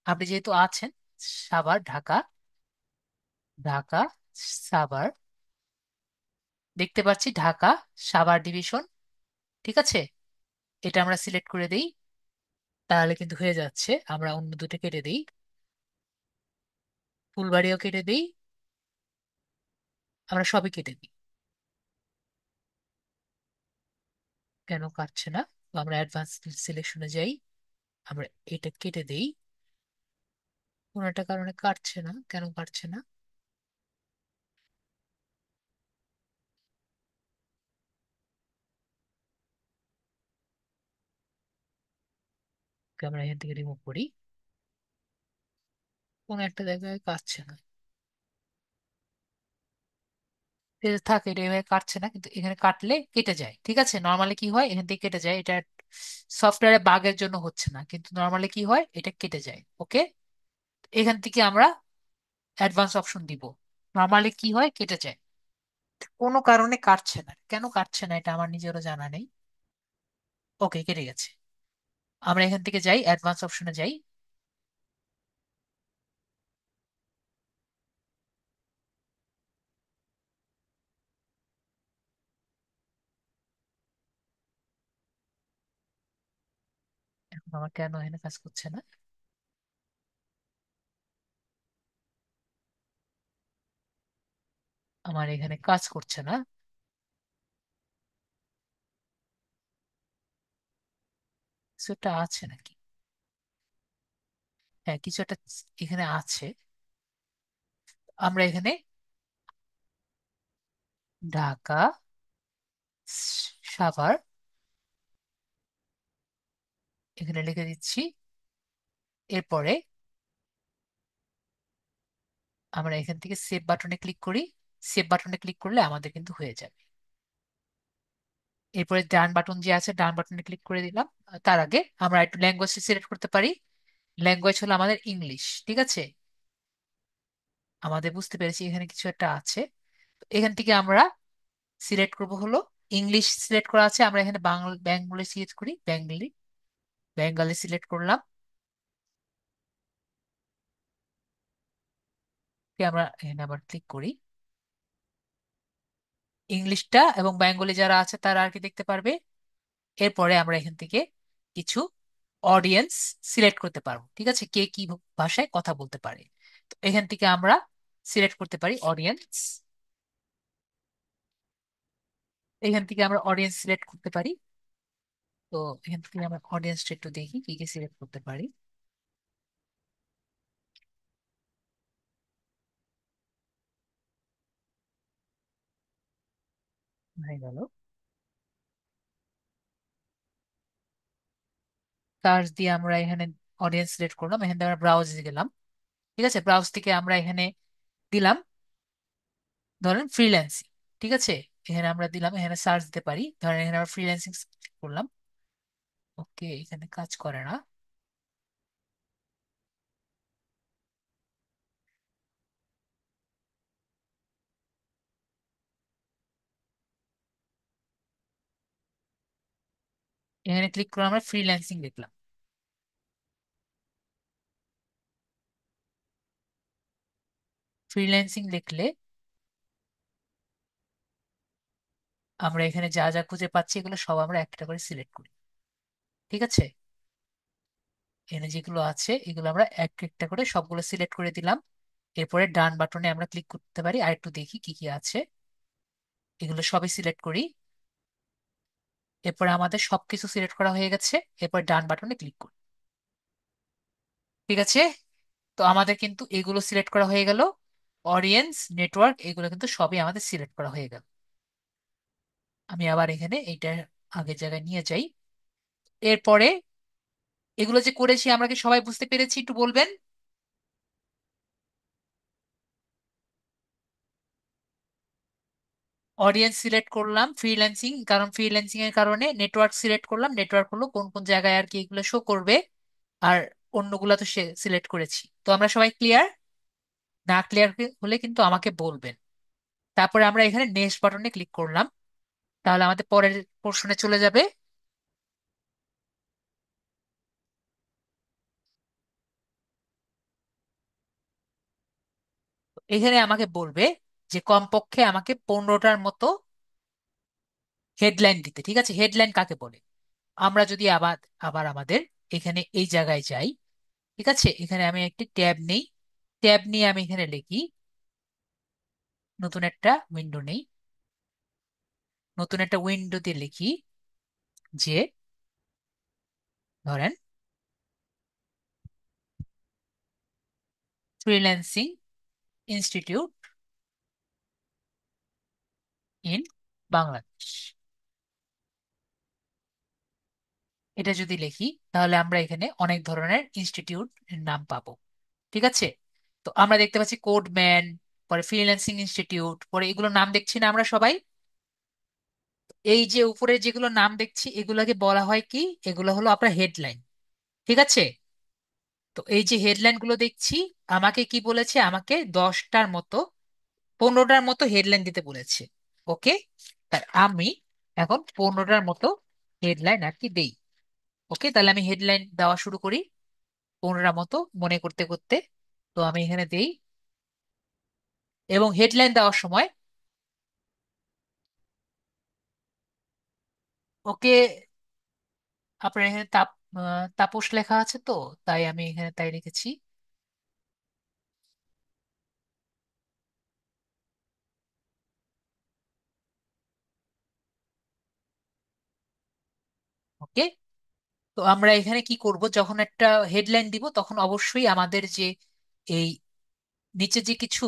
আপনি যেহেতু আছেন, সাভার ঢাকা, ঢাকা সাভার, দেখতে পাচ্ছি ঢাকা সাভার ডিভিশন। ঠিক আছে, এটা আমরা সিলেক্ট করে দিই, তাহলে কিন্তু হয়ে যাচ্ছে। আমরা অন্য দুটো কেটে দিই, ফুলবাড়িও কেটে দিই, আমরা সবই কেটে দিই। কেন কাটছে না? তো আমরা অ্যাডভান্স সিলেকশনে যাই, আমরা এটা কেটে দেই। কোনো একটা কারণে কাটছে না, কেন কাটছে না? ওকে, আমরা এখান থেকে রিমুভ করি, কোনো একটা জায়গায় কাটছে না। এটা থাকে, এটা এভাবে কাটছে না, কিন্তু এখানে কাটলে কেটে যায়। ঠিক আছে, নর্মালি কি হয় এখান থেকে কেটে যায়, এটা সফটওয়্যারে বাগের জন্য হচ্ছে না, কিন্তু নর্মালি কি হয় এটা কেটে যায়। ওকে, এখান থেকে আমরা অ্যাডভান্স অপশন দিব, নর্মালি কি হয় কেটে যায়। কোনো কারণে কাটছে না, কেন কাটছে না এটা আমার নিজেরও জানা নেই। ওকে, কেটে গেছে। আমরা এখান থেকে যাই, অ্যাডভান্স অপশনে যাই। এখন আমার কেন এখানে কাজ করছে না? আমার এখানে কাজ করছে না, কিছু একটা আছে নাকি? হ্যাঁ, কিছু একটা এখানে আছে। আমরা এখানে ঢাকা সাভার এখানে লিখে দিচ্ছি। এরপরে আমরা এখান থেকে সেভ বাটনে ক্লিক করি, সেভ বাটনে ক্লিক করলে আমাদের কিন্তু হয়ে যাবে। এরপরে ডান বাটন যে আছে, ডান বাটনে ক্লিক করে দিলাম। তার আগে আমরা একটু ল্যাঙ্গুয়েজ সিলেক্ট করতে পারি। ল্যাঙ্গুয়েজ হলো আমাদের ইংলিশ। ঠিক আছে, আমাদের বুঝতে পেরেছি এখানে কিছু একটা আছে। তো এখান থেকে আমরা সিলেক্ট করব হলো ইংলিশ সিলেক্ট করা আছে, আমরা এখানে বেঙ্গলি সিলেক্ট করি, বেঙ্গলি, বেঙ্গলি সিলেক্ট করলাম। আমরা এখানে আবার ক্লিক করি, ইংলিশটা এবং বেঙ্গলি যারা আছে তারা আর কি দেখতে পারবে। এরপরে আমরা এখান থেকে কিছু অডিয়েন্স সিলেক্ট করতে পারবো, ঠিক আছে, কে কি ভাষায় কথা বলতে পারে। তো এখান থেকে আমরা সিলেক্ট করতে পারি অডিয়েন্স, এখান থেকে আমরা অডিয়েন্স সিলেক্ট করতে পারি। তো এখান থেকে আমরা অডিয়েন্সটা একটু দেখি কি কি সিলেক্ট করতে পারি। হয়ে গেল, সার্চ দিয়ে আমরা এখানে অডিয়েন্স সিলেক্ট করলাম, এখান থেকে আমরা ব্রাউজে গেলাম, ঠিক আছে, ব্রাউজ থেকে আমরা এখানে দিলাম ধরেন ফ্রিল্যান্সিং, ঠিক আছে, এখানে আমরা দিলাম, এখানে সার্চ দিতে পারি, ধরেন এখানে আমরা ফ্রিল্যান্সিং করলাম। ওকে, এখানে কাজ করে না। এখানে ক্লিক করে আমরা ফ্রিল্যান্সিং দেখলাম। ফ্রিল্যান্সিং দেখলে আমরা এখানে যা যা খুঁজে পাচ্ছি এগুলো সব আমরা একটা করে সিলেক্ট করি, ঠিক আছে, এখানে যেগুলো আছে এগুলো আমরা এক একটা করে সবগুলো সিলেক্ট করে দিলাম। এরপরে ডান বাটনে আমরা ক্লিক করতে পারি, আর একটু দেখি কি কি আছে, এগুলো সবই সিলেক্ট করি। এরপরে আমাদের সবকিছু সিলেক্ট করা হয়ে গেছে, এরপর ডান বাটনে ক্লিক করি, ঠিক আছে। তো আমাদের কিন্তু এগুলো সিলেক্ট করা হয়ে গেল, অডিয়েন্স, নেটওয়ার্ক, এগুলো কিন্তু সবই আমাদের সিলেক্ট করা হয়ে গেল। আমি আবার এখানে এইটা আগের জায়গায় নিয়ে যাই। এরপরে এগুলো যে করেছি আমরা কি সবাই বুঝতে পেরেছি একটু বলবেন? অডিয়েন্স সিলেক্ট করলাম, ফ্রিল্যান্সিং, কারণ ফ্রিল্যান্সিং এর কারণে নেটওয়ার্ক সিলেক্ট করলাম, নেটওয়ার্ক হলো কোন কোন জায়গায় আর কি এগুলো শো করবে, আর অন্যগুলা তো সে সিলেক্ট করেছি। তো আমরা সবাই ক্লিয়ার? না ক্লিয়ার হলে কিন্তু আমাকে বলবেন। তারপরে আমরা এখানে নেক্সট বাটনে ক্লিক করলাম, তাহলে আমাদের পরের পোর্শনে চলে যাবে। এখানে আমাকে বলবে যে কমপক্ষে আমাকে 15টার মতো হেডলাইন দিতে, ঠিক আছে, হেডলাইন কাকে বলে। আমরা যদি আবার আবার আমাদের এখানে এই জায়গায় যাই, ঠিক আছে, এখানে আমি একটি ট্যাব নেই, ট্যাব নিয়ে আমি এখানে লিখি, নতুন একটা উইন্ডো নেই, নতুন একটা উইন্ডো দিয়ে লিখি যে ধরেন ফ্রিল্যান্সিং ইনস্টিটিউট ইন বাংলাদেশ, এটা যদি লিখি তাহলে আমরা এখানে অনেক ধরনের ইনস্টিটিউট নাম পাবো, ঠিক আছে। তো আমরা দেখতে পাচ্ছি কোডম্যান, পরে ফ্রিল্যান্সিং ইনস্টিটিউট, পরে এগুলো নাম দেখছি না আমরা সবাই। এই যে উপরে যেগুলো নাম দেখছি এগুলোকে বলা হয় কি, এগুলো হলো আপনার হেডলাইন, ঠিক আছে। তো এই যে হেডলাইন গুলো দেখছি, আমাকে কি বলেছে, আমাকে 10টার মতো, 15টার মতো হেডলাইন দিতে বলেছে। ওকে, তাই আমি এখন 15টার মতো হেডলাইন আর কি দেই। ওকে, তাহলে আমি হেডলাইন দেওয়া শুরু করি 15টা মতো মনে করতে করতে। তো আমি এখানে দেই, এবং হেডলাইন দেওয়ার সময় ওকে, আপনার এখানে তাপস লেখা আছে তো, তাই আমি এখানে তাই লিখেছি। ওকে, তো আমরা এখানে কি করব, যখন একটা হেডলাইন দিব তখন অবশ্যই আমাদের যে এই নিচে যে কিছু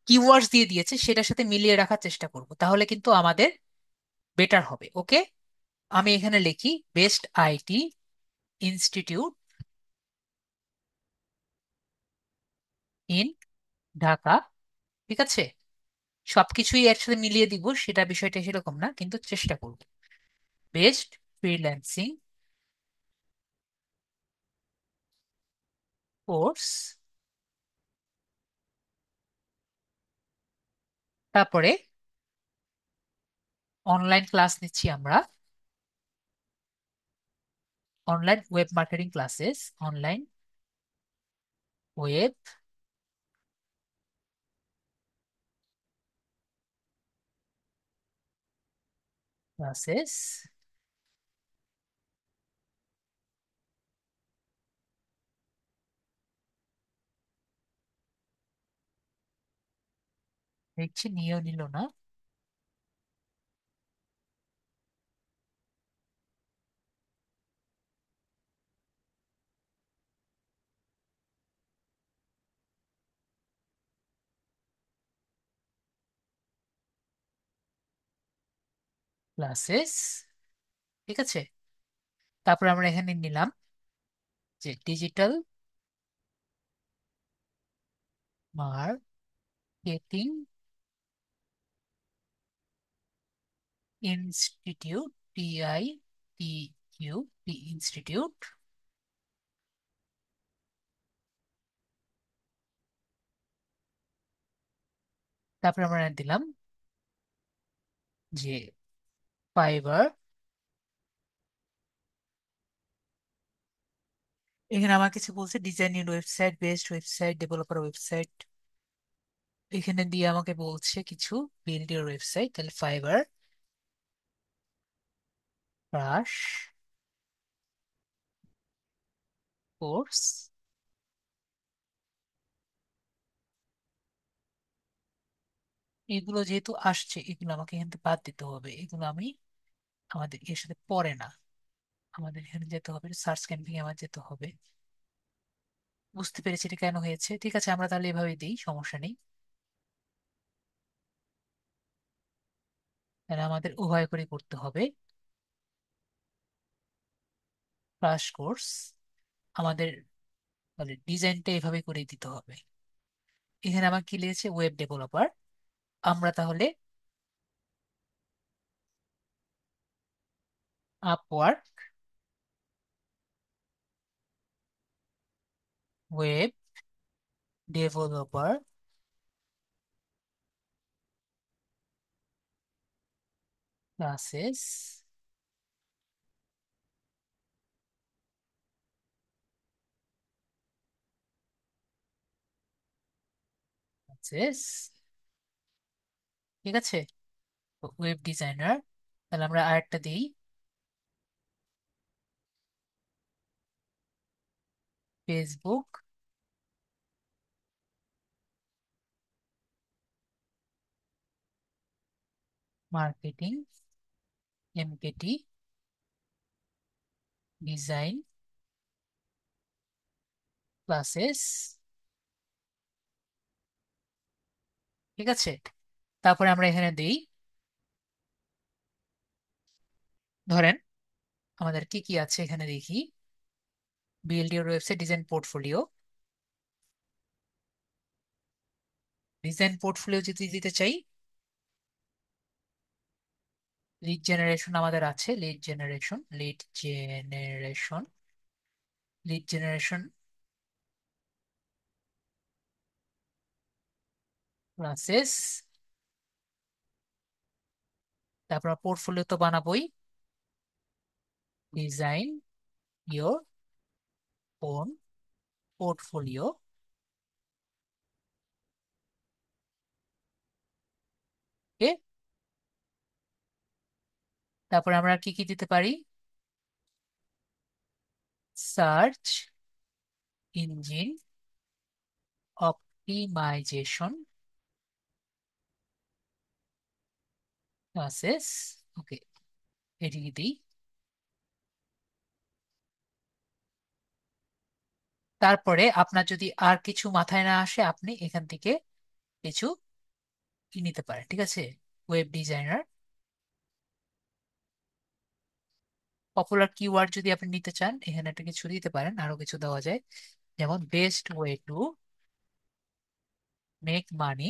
কিওয়ার্ডস দিয়ে দিয়েছে সেটার সাথে মিলিয়ে রাখার চেষ্টা করব, তাহলে কিন্তু আমাদের বেটার হবে। ওকে, আমি এখানে লিখি best IT institute in Dhaka, ঠিক আছে। সবকিছুই একসাথে মিলিয়ে দিব সেটা বিষয়টা সেরকম না, কিন্তু চেষ্টা করব। বেস্ট ফ্রিল্যান্সিং কোর্স, তারপরে অনলাইন ক্লাস নিচ্ছি আমরা, online web marketing classes, online web classes, দেখছি নিয়েও নিল না। ক্লাসেস, ঠিক আছে। তারপর আমরা এখানে নিলাম যে digital marketing institute, TITUT institute. তারপর আমরা দিলাম যে ফাইবার। এখানে আমার কিছু বলছে design in website, best website developer website, এখানে দিয়ে আমাকে বলছে কিছু বিল্ড ইউর ওয়েবসাইট, তাহলে ফাইবার, ক্রাশ কোর্স। এগুলো যেহেতু আসছে এগুলো আমাকে এখান থেকে বাদ দিতে হবে, এগুলো আমি আমাদের এর সাথে পড়ে না। আমাদের এখানে যেতে হবে, সার্চ ক্যাম্পিং আমার যেতে হবে। বুঝতে পেরেছি এটা কেন হয়েছে, ঠিক আছে আমরা তাহলে এভাবে দিই, সমস্যা নেই। তাহলে আমাদের উভয় করে করতে হবে। ক্রাশ কোর্স আমাদের মানে ডিজাইনটা এভাবে করে দিতে হবে। এখানে আমার কি লিখেছে ওয়েব ডেভেলপার, আমরা তাহলে Upwork web developer classes, classes, ঠিক আছে। ওয়েব ডিজাইনার, তাহলে আমরা আরেকটা দিই, Facebook marketing MKT design classes, ঠিক আছে। তারপরে আমরা এখানে দিই, ধরেন আমাদের কি কি আছে এখানে দেখি, build your website design portfolio, design portfolio যদি দিতে চাই, লিড জেনারেশন আমাদের আছে, লিড জেনারেশন ক্লাসেস। তারপর পোর্টফোলিও তো বানাবোই, ডিজাইন ইয়োর ওন পোর্টফোলিও, ওকে। তারপর আমরা কি কি দিতে পারি, সার্চ ইঞ্জিন অপটিমাইজেশন ক্লাসেস, ওকে, এটিকে দিই। তারপরে আপনার যদি আর কিছু মাথায় না আসে আপনি এখান থেকে কিছু কি নিতে পারেন, ঠিক আছে। ওয়েব ডিজাইনার পপুলার কিওয়ার্ড যদি আপনি নিতে চান এখানে একটা কিছু দিতে পারেন, আরো কিছু দেওয়া যায়, যেমন best way to make money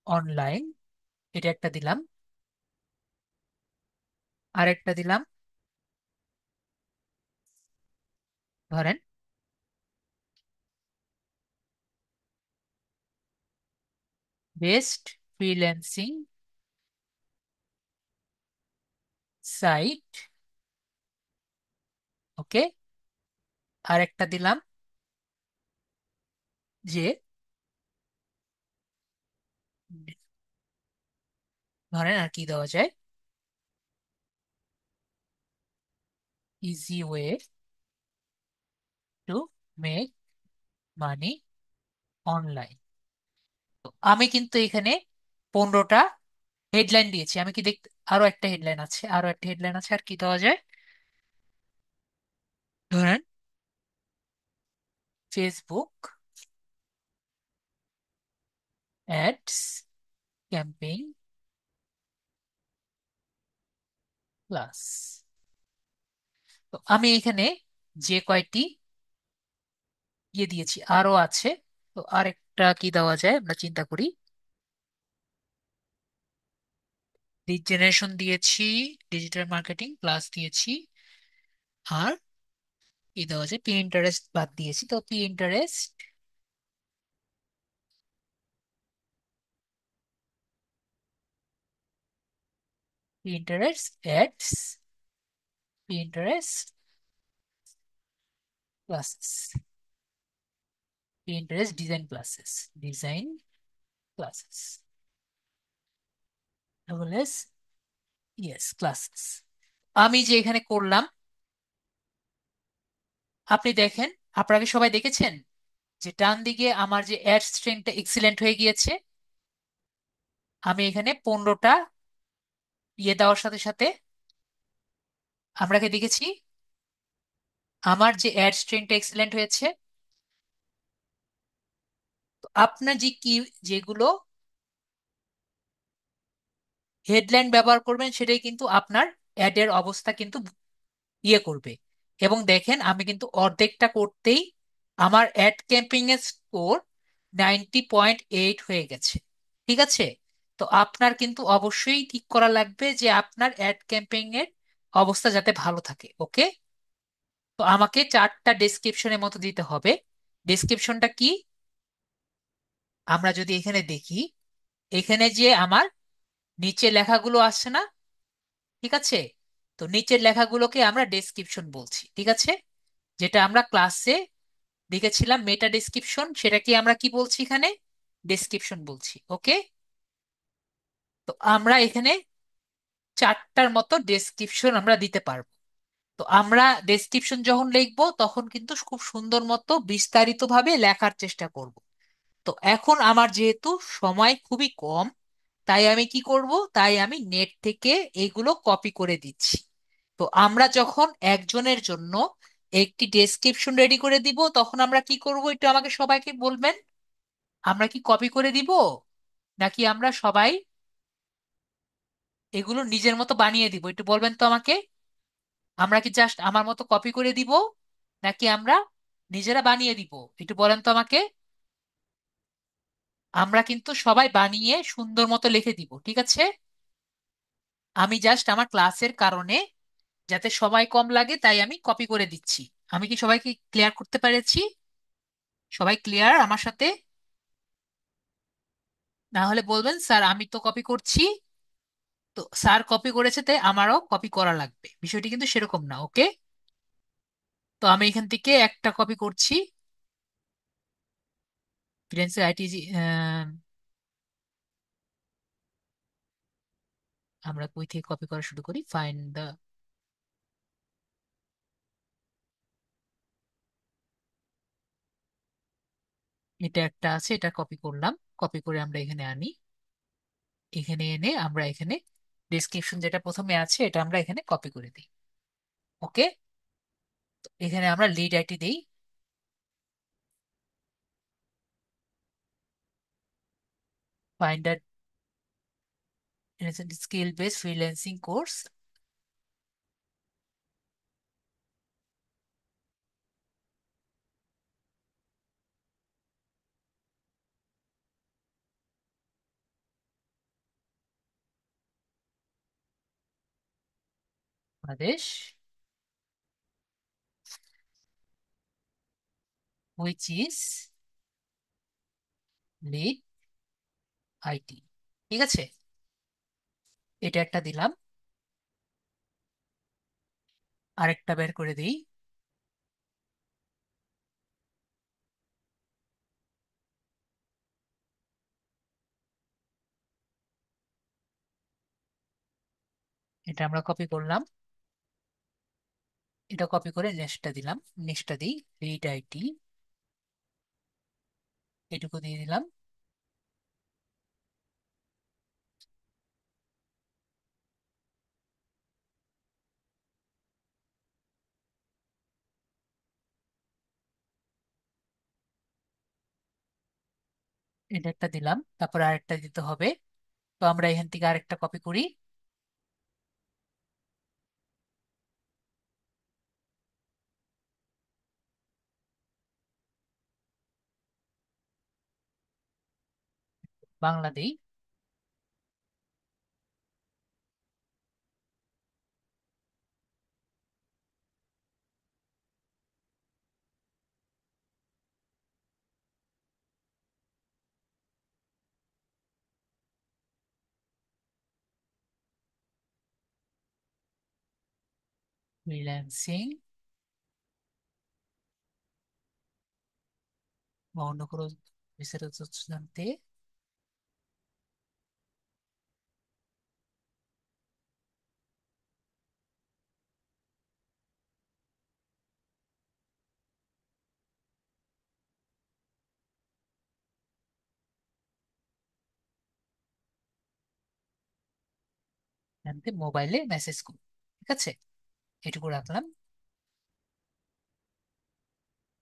online, এটা একটা দিলাম। আরেকটা দিলাম ধরেন বেস্ট ফ্রিল্যান্সিং সাইট। ওকে, আর একটা দিলাম যে ধরেন আর কি দেওয়া যায়, easy way to make money online. আমি কিন্তু এখানে 15টা হেডলাইন দিয়েছি। আমি কি দেখতে, আরো একটা হেডলাইন আছে, আরো একটা হেডলাইন আছে, আর কি দেওয়া যায়, ধরেন ফেসবুক অ্যাডস ক্যাম্পেইন প্লাস। তো আমি এখানে যে কয়টি ইয়ে দিয়েছি আরো আছে, তো আরেকটা কি দেওয়া যায় আমরা চিন্তা করি। লিড জেনারেশন দিয়েছি, ডিজিটাল মার্কেটিং প্লাস দিয়েছি, আর কি দেওয়া যায়, পিন্টারেস্ট বাদ দিয়েছি। তো Pinterest ads, Pinterest classes, Pinterest design classes, design classes, double S, yes classes. আমি যে এখানে করলাম, আপনি দেখেন, আপনাকে সবাই দেখেছেন যে ডান দিকে আমার যে অ্যাড স্ট্রিংটা এক্সিলেন্ট হয়ে গিয়েছে। আমি এখানে 15টা ইয়ে দেওয়ার সাথে সাথে আমরা কি দেখেছি, আমার যে অ্যাড স্ট্রিংটা এক্সিলেন্ট হয়েছে। তো আপনার যে কি, যেগুলো হেডলাইন ব্যবহার করবেন সেটাই কিন্তু আপনার অ্যাডের অবস্থা কিন্তু ইয়ে করবে। এবং দেখেন আমি কিন্তু অর্ধেকটা করতেই আমার অ্যাড ক্যাম্পিং এর স্কোর 90.8 হয়ে গেছে। ঠিক আছে, তো আপনার কিন্তু অবশ্যই ঠিক করা লাগবে যে আপনার অ্যাড ক্যাম্পিং এর অবস্থা যাতে ভালো থাকে। ওকে, তো আমাকে 4টা ডেসক্রিপশনের মতো দিতে হবে। ডেসক্রিপশনটা কি, আমরা যদি এখানে দেখি, এখানে যে আমার নিচে লেখাগুলো আসছে না, ঠিক আছে, তো নিচের লেখাগুলোকে আমরা ডেসক্রিপশন বলছি। ঠিক আছে, যেটা আমরা ক্লাসে দেখেছিলাম মেটা ডেসক্রিপশন, সেটাকে আমরা কি বলছি এখানে, ডেসক্রিপশন বলছি। ওকে, তো আমরা এখানে 4টার মতো ডেসক্রিপশন আমরা দিতে পারবো। তো আমরা ডেসক্রিপশন যখন লিখবো তখন কিন্তু খুব সুন্দর মতো বিস্তারিত ভাবে লেখার চেষ্টা করব। তো এখন আমার যেহেতু সময় খুবই কম, তাই আমি কি করব, তাই আমি নেট থেকে এগুলো কপি করে দিচ্ছি। তো আমরা যখন একজনের জন্য একটি ডেসক্রিপশন রেডি করে দিব তখন আমরা কি করব, একটু আমাকে সবাইকে বলবেন। আমরা কি কপি করে দিব, নাকি আমরা সবাই এগুলো নিজের মতো বানিয়ে দিব, একটু বলবেন তো আমাকে। আমরা কি জাস্ট আমার মতো কপি করে দিব, নাকি আমরা নিজেরা বানিয়ে দিব, একটু বলেন তো আমাকে। আমরা কিন্তু সবাই বানিয়ে সুন্দর মতো লিখে দিব, ঠিক আছে। আমি জাস্ট আমার ক্লাসের কারণে যাতে সময় কম লাগে তাই আমি কপি করে দিচ্ছি। আমি কি সবাইকে ক্লিয়ার করতে পেরেছি? সবাই ক্লিয়ার আমার সাথে? না হলে বলবেন স্যার আমি তো কপি করছি। তো স্যার কপি করেছে তাই আমারও কপি করা লাগবে, বিষয়টি কিন্তু সেরকম না। ওকে, তো আমি এখান থেকে একটা কপি করছি, ফ্রিল্যান্সার আইটি। আমরা কই থেকে কপি করা শুরু করি, ফাইন্ড দা, এটা একটা আছে, এটা কপি করলাম। কপি করে আমরা এখানে আনি, এখানে এনে আমরা এখানে ডেসক্রিপশন যেটা প্রথমে আছে এটা আমরা এখানে কপি করে দিই। ওকে, এখানে আমরা লিড আইটি দিই, find the skill base freelancing course Bangladesh. Which is lead IT. ঠিক আছে, এটা একটা দিলাম। আরেকটা বের করে দিই। এটা আমরা কপি করলাম। এটা কপি করে নেক্সটটা দিলাম। নেক্সটটা দিই, লিড আইটি, এটুকু দিয়ে দিলাম। এটা একটা দিলাম, তারপর আরেকটা দিতে হবে। তো আমরা এখান থেকে আরেকটা কপি করি। বাংলা দিই। ফ্রিল্যান্সিং বা অন্য কোনো বিস্তারিত তথ্য জানতে জানতে মোবাইলে মেসেজ করুন। ঠিক আছে, এটুকু রাখলাম।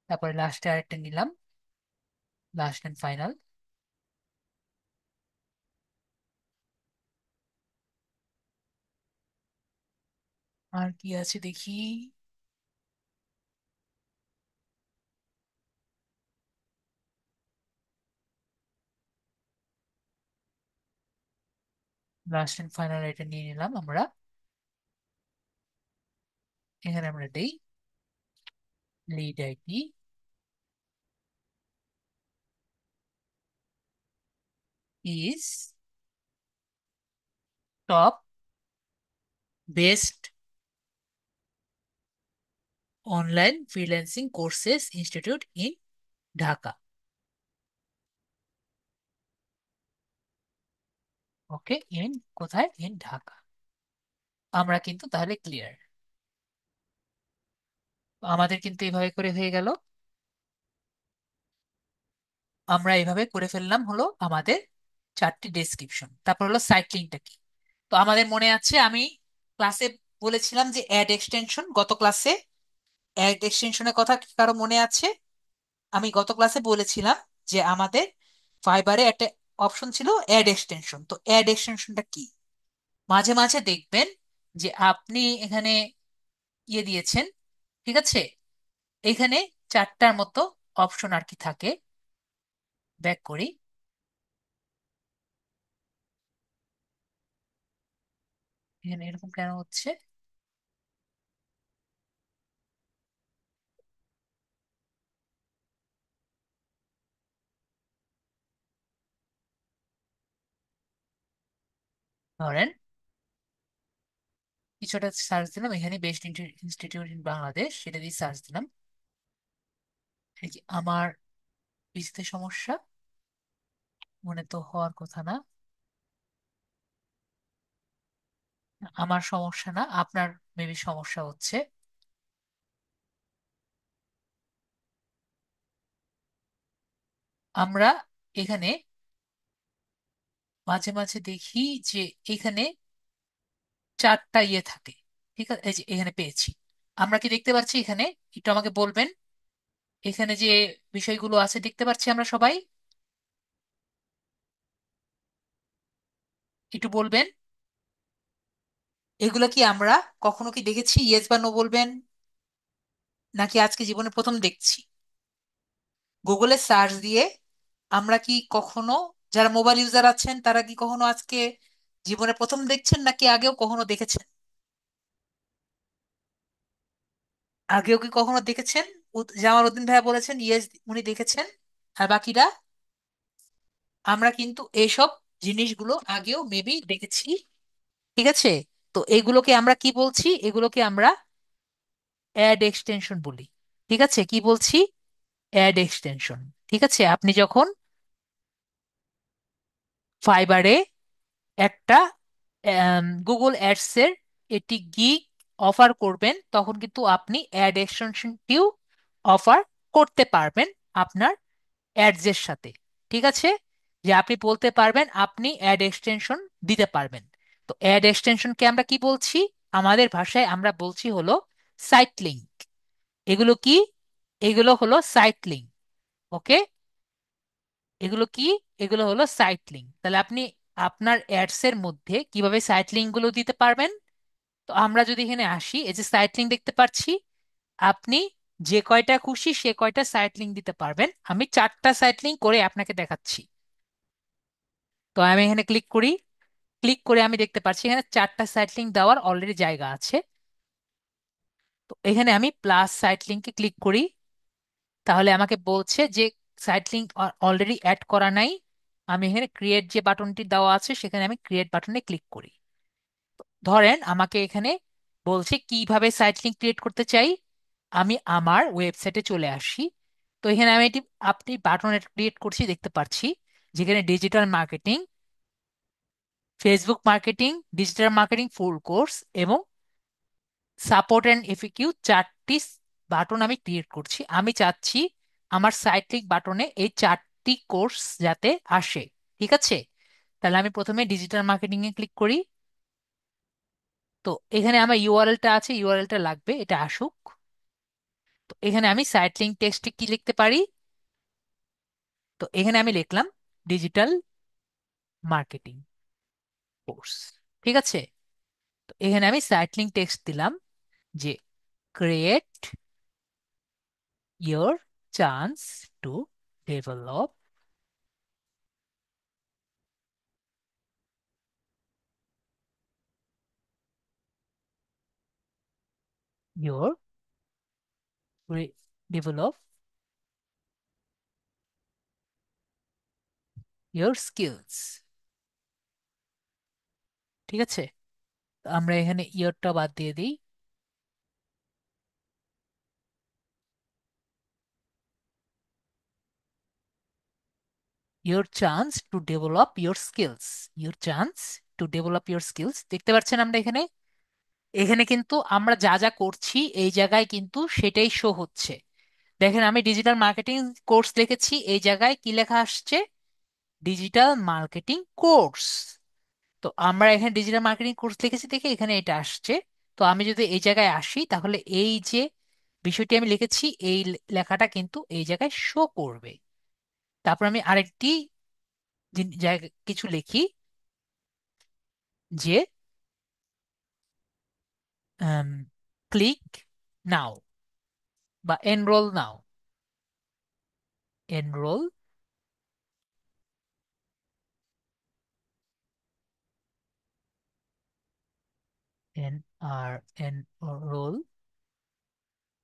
তারপরে লাস্টে আরেকটা নিলাম, লাস্ট এন্ড ফাইনাল। আর কি আছে দেখি। লাস্ট এন্ড ফাইনাল এটা নিয়ে নিলাম আমরা। এখানে আমরা দেই lead IT is top best online freelancing courses institute in Dhaka. Okay, in কোথায়? ইন ঢাকা। আমরা কিন্তু তাহলে ক্লিয়ার। আমাদের কিন্তু এইভাবে করে হয়ে গেল। আমরা এইভাবে করে ফেললাম হলো আমাদের চারটি ডেসক্রিপশন। তারপর হলো সাইক্লিংটা কি। তো আমাদের মনে আছে আমি ক্লাসে বলেছিলাম যে অ্যাড এক্সটেনশন, গত ক্লাসে অ্যাড এক্সটেনশনের কথা কি কারো মনে আছে? আমি গত ক্লাসে বলেছিলাম যে আমাদের ফাইবারে একটা অপশন ছিল অ্যাড এক্সটেনশন। তো অ্যাড এক্সটেনশনটা কি? মাঝে মাঝে দেখবেন যে আপনি এখানে ইয়ে দিয়েছেন, ঠিক আছে, এখানে চারটার মতো অপশন আর কি থাকে। ব্যাক করি। এখানে এরকম কেন হচ্ছে? ধরেন কিছুটা সার্চ দিলাম, এখানে বেস্ট ইনস্টিটিউট ইন বাংলাদেশ, সেটা দিয়ে সার্চ দিলাম। এই যে আমার পিসিতে সমস্যা, মনে তো হওয়ার কথা না। আমার সমস্যা না, আপনার মেবি সমস্যা হচ্ছে। আমরা এখানে মাঝে মাঝে দেখি যে এখানে চারটা ইয়ে থাকে। ঠিক আছে, এই যে এখানে পেয়েছি। আমরা কি দেখতে পাচ্ছি এখানে? একটু আমাকে বলবেন। এখানে যে বিষয়গুলো আছে দেখতে পাচ্ছি আমরা সবাই, একটু বলবেন। এগুলো কি আমরা কখনো কি দেখেছি? ইয়েস বা নো বলবেন। নাকি আজকে জীবনে প্রথম দেখছি? গুগলে সার্চ দিয়ে আমরা কি কখনো, যারা মোবাইল ইউজার আছেন তারা কি কখনো আজকে জীবনে প্রথম দেখছেন নাকি আগেও কখনো দেখেছেন? আগেও কি কখনো দেখেছেন? জামালউদ্দিন ভাইয়া বলেছেন ইয়েস, উনি দেখেছেন। আর বাকিরা আমরা কিন্তু এইসব জিনিসগুলো আগেও মেবি দেখেছি। ঠিক আছে, তো এগুলোকে আমরা কি বলছি? এগুলোকে আমরা অ্যাড এক্সটেনশন বলি। ঠিক আছে, কি বলছি? Ad extension. ঠিক আছে, আপনি যখন ফাইবারে একটা গুগল অ্যাডস এর এটি গিগ অফার করবেন, তখন কিন্তু আপনি অ্যাড এক্সটেনশনটিও অফার করতে পারবেন আপনার অ্যাডস এর সাথে। ঠিক আছে, যে আপনি বলতে পারবেন আপনি অ্যাড এক্সটেনশন দিতে পারবেন। তো অ্যাড এক্সটেনশনকে আমরা কি বলছি? আমাদের ভাষায় আমরা বলছি হলো সাইট লিঙ্ক। এগুলো কি? এগুলো হলো সাইট লিঙ্ক। ওকে, এগুলো কি? এগুলো হলো সাইট লিঙ্ক। তাহলে আপনি আপনার অ্যাডস এর মধ্যে কিভাবে সাইট লিঙ্ক গুলো দিতে পারবেন? তো আমরা যদি এখানে আসি, এই যে সাইট লিঙ্ক দেখতে পাচ্ছি, আপনি যে কয়টা খুশি সে কয়টা সাইট লিঙ্ক দিতে পারবেন। আমি 4টা সাইট লিঙ্ক করে আপনাকে দেখাচ্ছি। তো আমি এখানে ক্লিক করি। ক্লিক করে আমি দেখতে পাচ্ছি এখানে 4টা সাইট লিঙ্ক দেওয়ার অলরেডি জায়গা আছে। তো এখানে আমি প্লাস সাইট লিঙ্কে ক্লিক করি। তাহলে আমাকে বলছে যে সাইট লিঙ্ক অলরেডি অ্যাড করা নাই। আমি এখানে ক্রিয়েট যে বাটনটি দেওয়া আছে সেখানে আমি ক্রিয়েট বাটনে ক্লিক করি। ধরেন আমাকে এখানে বলছে কিভাবে সাইট লিঙ্ক ক্রিয়েট করতে চাই। আমি আমার ওয়েবসাইটে চলে আসি। তো এখানে আমি এটি আপনি বাটন ক্রিয়েট করছি দেখতে পাচ্ছি, যেখানে digital marketing, Facebook marketing, digital marketing full course এবং সাপোর্ট অ্যান্ড এফএকিউ 4টি বাটন আমি ক্রিয়েট করছি। আমি চাচ্ছি আমার সাইট লিঙ্ক বাটনে এই 4টি কোর্স যাতে আসে। ঠিক আছে, তাহলে আমি প্রথমে ডিজিটাল মার্কেটিং এ ক্লিক করি। তো এখানে আমার ইউআরএলটা আছে, ইউআরএলটা লাগবে, এটা আসুক। তো এখানে আমি সাইট লিঙ্ক টেক্সটে কি লিখতে পারি? তো এখানে আমি লিখলাম ডিজিটাল মার্কেটিং কোর্স। ঠিক আছে, তো এখানে আমি সাইট লিঙ্ক টেক্সট দিলাম যে create your chance to develop your develop your skills। ঠিক আছে, তো আমরা এখানে ইয়ারটা বাদ দিয়ে দিই। your chance to develop your skills, your chance to develop your skills। দেখতে পাচ্ছেন আমরা এখানে, এখানে কিন্তু আমরা যা যা করছি এই জায়গায় কিন্তু সেটাই শো হচ্ছে। দেখেন আমি ডিজিটাল মার্কেটিং কোর্স লিখেছি, এই জায়গায় কি লেখা আসছে? Digital marketing course. তো আমরা এখানে ডিজিটাল মার্কেটিং কোর্স লিখেছি দেখে এখানে এটা আসছে। তো আমি যদি এই জায়গায় আসি তাহলে এই যে বিষয়টি আমি লিখেছি এই লেখাটা কিন্তু এই জায়গায় শো করবে। তারপর আমি আরেকটি জায়গা কিছু লিখি যে ক্লিক নাও বা এনরোল নাও। এনরোল, এন আর enrol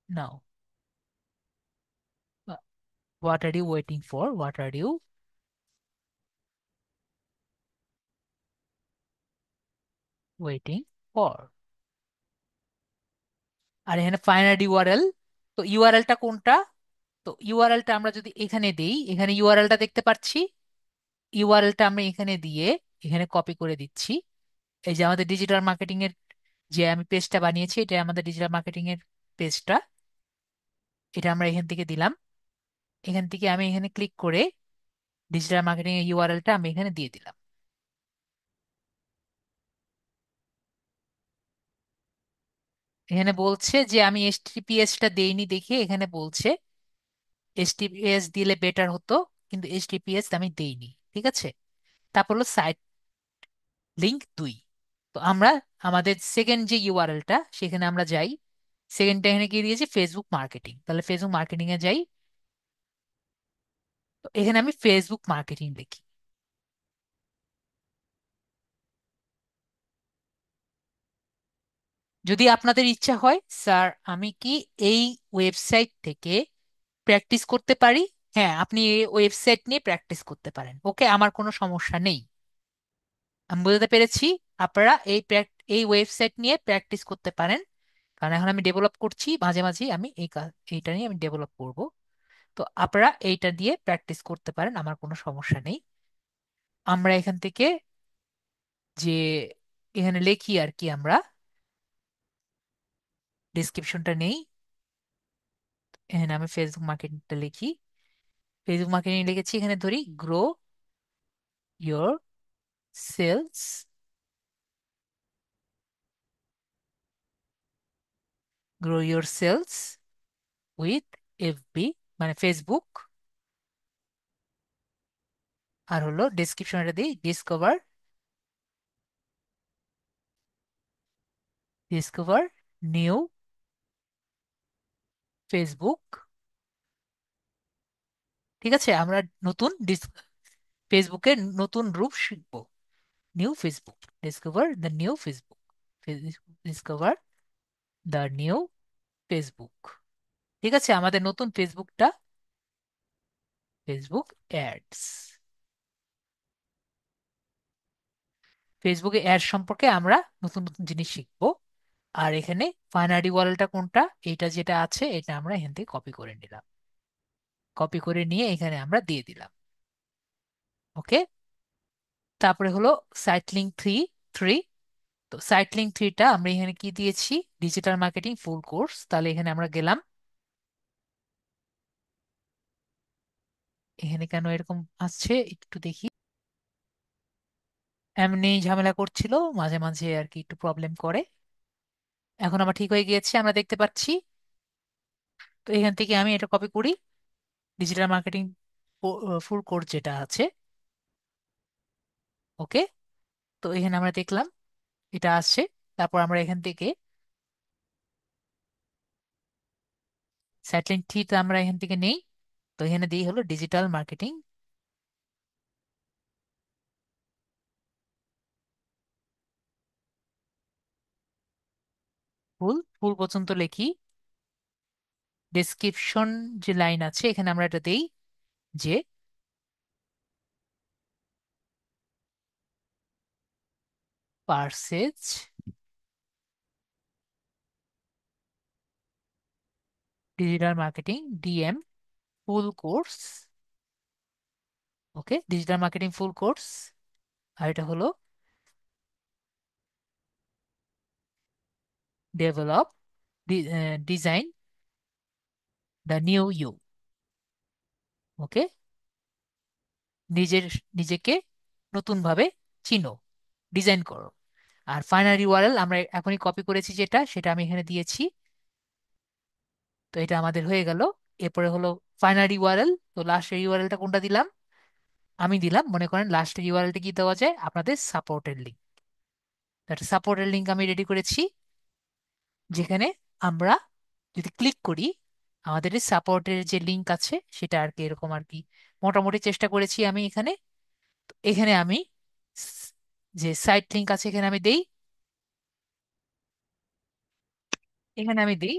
now. What are you waiting for? What are you waiting for? আর এখানে ফাইনাল ইউআরএল। তো ইউআরএলটা কোনটা? তো ইউআরএলটা আমরা যদি এখানে দেই, এখানে ইউআরএলটা দেখতে পাচ্ছি। ইউআরএলটা আমরা এখানে দিয়ে এখানে কপি করে দিচ্ছি। এই যে আমাদের ডিজিটাল মার্কেটিং এর যে আমি পেজটা বানিয়েছি, এটা আমাদের ডিজিটাল মার্কেটিং এর পেজটা। এটা আমরা এখান থেকে দিলাম। এখান থেকে আমি এখানে ক্লিক করে ডিজিটাল মার্কেটিং এর ইউআরএলটা আমি এখানে দিয়ে দিলাম। এখানে বলছে যে আমি এইচটিটিপিএস টা দেইনি দেখে এখানে বলছে এইচটিটিপিএস দিলে বেটার হতো, কিন্তু এইচটিটিপিএস আমি দেইনি। ঠিক আছে, তারপর হলো সাইট লিঙ্ক 2। তো আমরা আমাদের সেকেন্ড যে ইউআরএলটা সেখানে আমরা যাই। সেকেন্ডটা এখানে গিয়ে দিয়েছি ফেসবুক মার্কেটিং, তাহলে ফেসবুক মার্কেটিং এ যাই। তো এখানে আমি ফেসবুক মার্কেটিং লিখি। যদি আপনাদের ইচ্ছা হয়, স্যার আমি কি এই ওয়েবসাইট থেকে প্র্যাকটিস করতে পারি, হ্যাঁ আপনি এই ওয়েবসাইট নিয়ে প্র্যাকটিস করতে পারেন, ওকে, আমার কোনো সমস্যা নেই। আমি বুঝতে পেরেছি, আপনারা এই ওয়েবসাইট নিয়ে প্র্যাকটিস করতে পারেন, কারণ এখন আমি ডেভেলপ করছি, মাঝে মাঝে আমি এইটা নিয়ে আমি ডেভেলপ করব। তো আপনারা এইটা দিয়ে প্র্যাকটিস করতে পারেন, আমার কোনো সমস্যা নেই। আমরা এখান থেকে যে এখানে লিখি আর কি, আমরা ডিসক্রিপশনটা নেই, এখানে আমি ফেসবুক মার্কেটিংটা লিখি। ফেসবুক মার্কেটিং লিখেছি, এখানে ধরি grow your sales, grow your sales with FB, মানে ফেসবুক। আর হলো ডেসক্রিপশন এটা দিই, ডিসকভার নিউ ফেসবুক। ঠিক আছে, আমরা নতুন ফেসবুকের নতুন রূপ শিখবো, new Facebook, discover the new Facebook, discover the new Facebook. ঠিক আছে, আমাদের নতুন ফেসবুকটা, ফেসবুক অ্যাডস, ফেসবুকে অ্যাড সম্পর্কে আমরা নতুন নতুন জিনিস শিখবো। আর এখানে ফাইনারি ওয়ালটা কোনটা, এটা যেটা আছে এটা আমরা এখান থেকে কপি করে নিলাম, কপি করে নিয়ে এখানে আমরা দিয়ে দিলাম। ওকে, তারপরে হলো সাইটলিং থ্রি থ্রি তো সাইটলিং থ্রিটা আমরা এখানে কি দিয়েছি, ডিজিটাল মার্কেটিং ফুল কোর্স, তাহলে এখানে আমরা গেলাম। এখানে কেন এরকম আসছে একটু দেখি, এমনি ঝামেলা করছিল মাঝে মাঝে আর কি, একটু প্রবলেম করে। এখন আবার ঠিক হয়ে গিয়েছে, আমরা দেখতে পাচ্ছি। তো এখান থেকে আমি এটা কপি করি, ডিজিটাল মার্কেটিং ফুল কোর্স যেটা আছে। ওকে, তো এখানে আমরা দেখলাম এটা আসছে। তারপর আমরা এখান থেকে স্যাটেলাইট থ্রিটা আমরা এখান থেকে নেই। তো এখানে দিই হলো ডিজিটাল মার্কেটিং ফুল, ফুল পর্যন্ত লিখি। ডেসক্রিপশন যে লাইন আছে এখানে আমরা এটা দেই যে পার্সেজ digital marketing DM full course. Okay, digital marketing full course. আর এটা হলো develop design the new you. Okay, নিজের নিজেকে নতুন ভাবে চিনো, ডিজাইন করো। আর ফাইনাল ইউআরএল আমরা এখনই কপি করেছি যেটা, সেটা আমি এখানে দিয়েছি। তো এটা আমাদের হয়ে গেল। এরপরে হলো ফাইনাল ইউআরএল, তো লাস্টের ইউআরএলটা কোনটা দিলাম, আমি দিলাম, মনে করেন লাস্টের ইউআরএলটা কি দেওয়া যায়, আপনাদের সাপোর্টের লিঙ্ক। একটা সাপোর্টের লিঙ্ক আমি রেডি করেছি, যেখানে আমরা যদি ক্লিক করি আমাদের সাপোর্টের যে লিঙ্ক আছে সেটা আর কি, এরকম আর কি মোটামুটি চেষ্টা করেছি আমি এখানে। তো এখানে আমি স- যে সাইট লিঙ্ক আছে এখানে আমি দেই, এখানে আমি দিই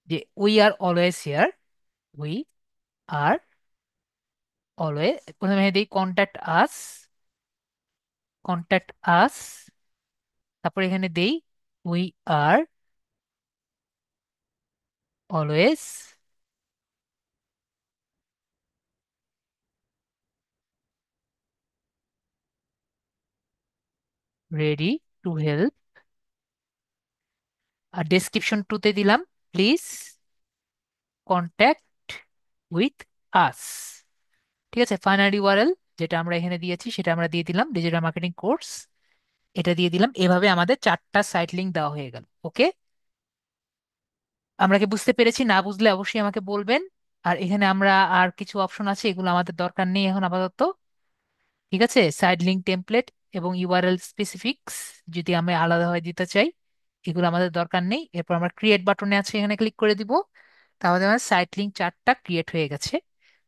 যে we are always here, we are always, প্রথমে দিই কন্ট্যাক্ট আস, কন্ট্যাক্ট আস। তারপর এখানে দেই we are always ready to help. আর ডেসক্রিপশন টুতে দিলাম প্লিজ কন্ট্যাক্ট উইথ আস। ঠিক আছে, ফাইনাল ইউআরএল যেটা আমরা এখানে দিয়েছি সেটা আমরা দিয়ে দিলাম, ডিজিটাল মার্কেটিং কোর্স, এটা দিয়ে দিলাম। এভাবে আমাদের চারটা সাইট লিঙ্ক দেওয়া হয়ে গেল। ওকে, আমরা কি বুঝতে পেরেছি? না বুঝলে অবশ্যই আমাকে বলবেন। আর এখানে আমরা আর কিছু অপশন আছে, এগুলো আমাদের দরকার নেই এখন আপাতত। ঠিক আছে, সাইড লিঙ্ক টেমপ্লেট এবং ইউআরএল স্পেসিফিক্স যদি আমরা আলাদাভাবে দিতে চাই, এগুলো আমাদের দরকার নেই। এরপর আমরা ক্রিয়েট বাটনে আছে, এখানে ক্লিক করে দিব, তাহলে আমার সাইট লিঙ্ক চারটা ক্রিয়েট হয়ে গেছে।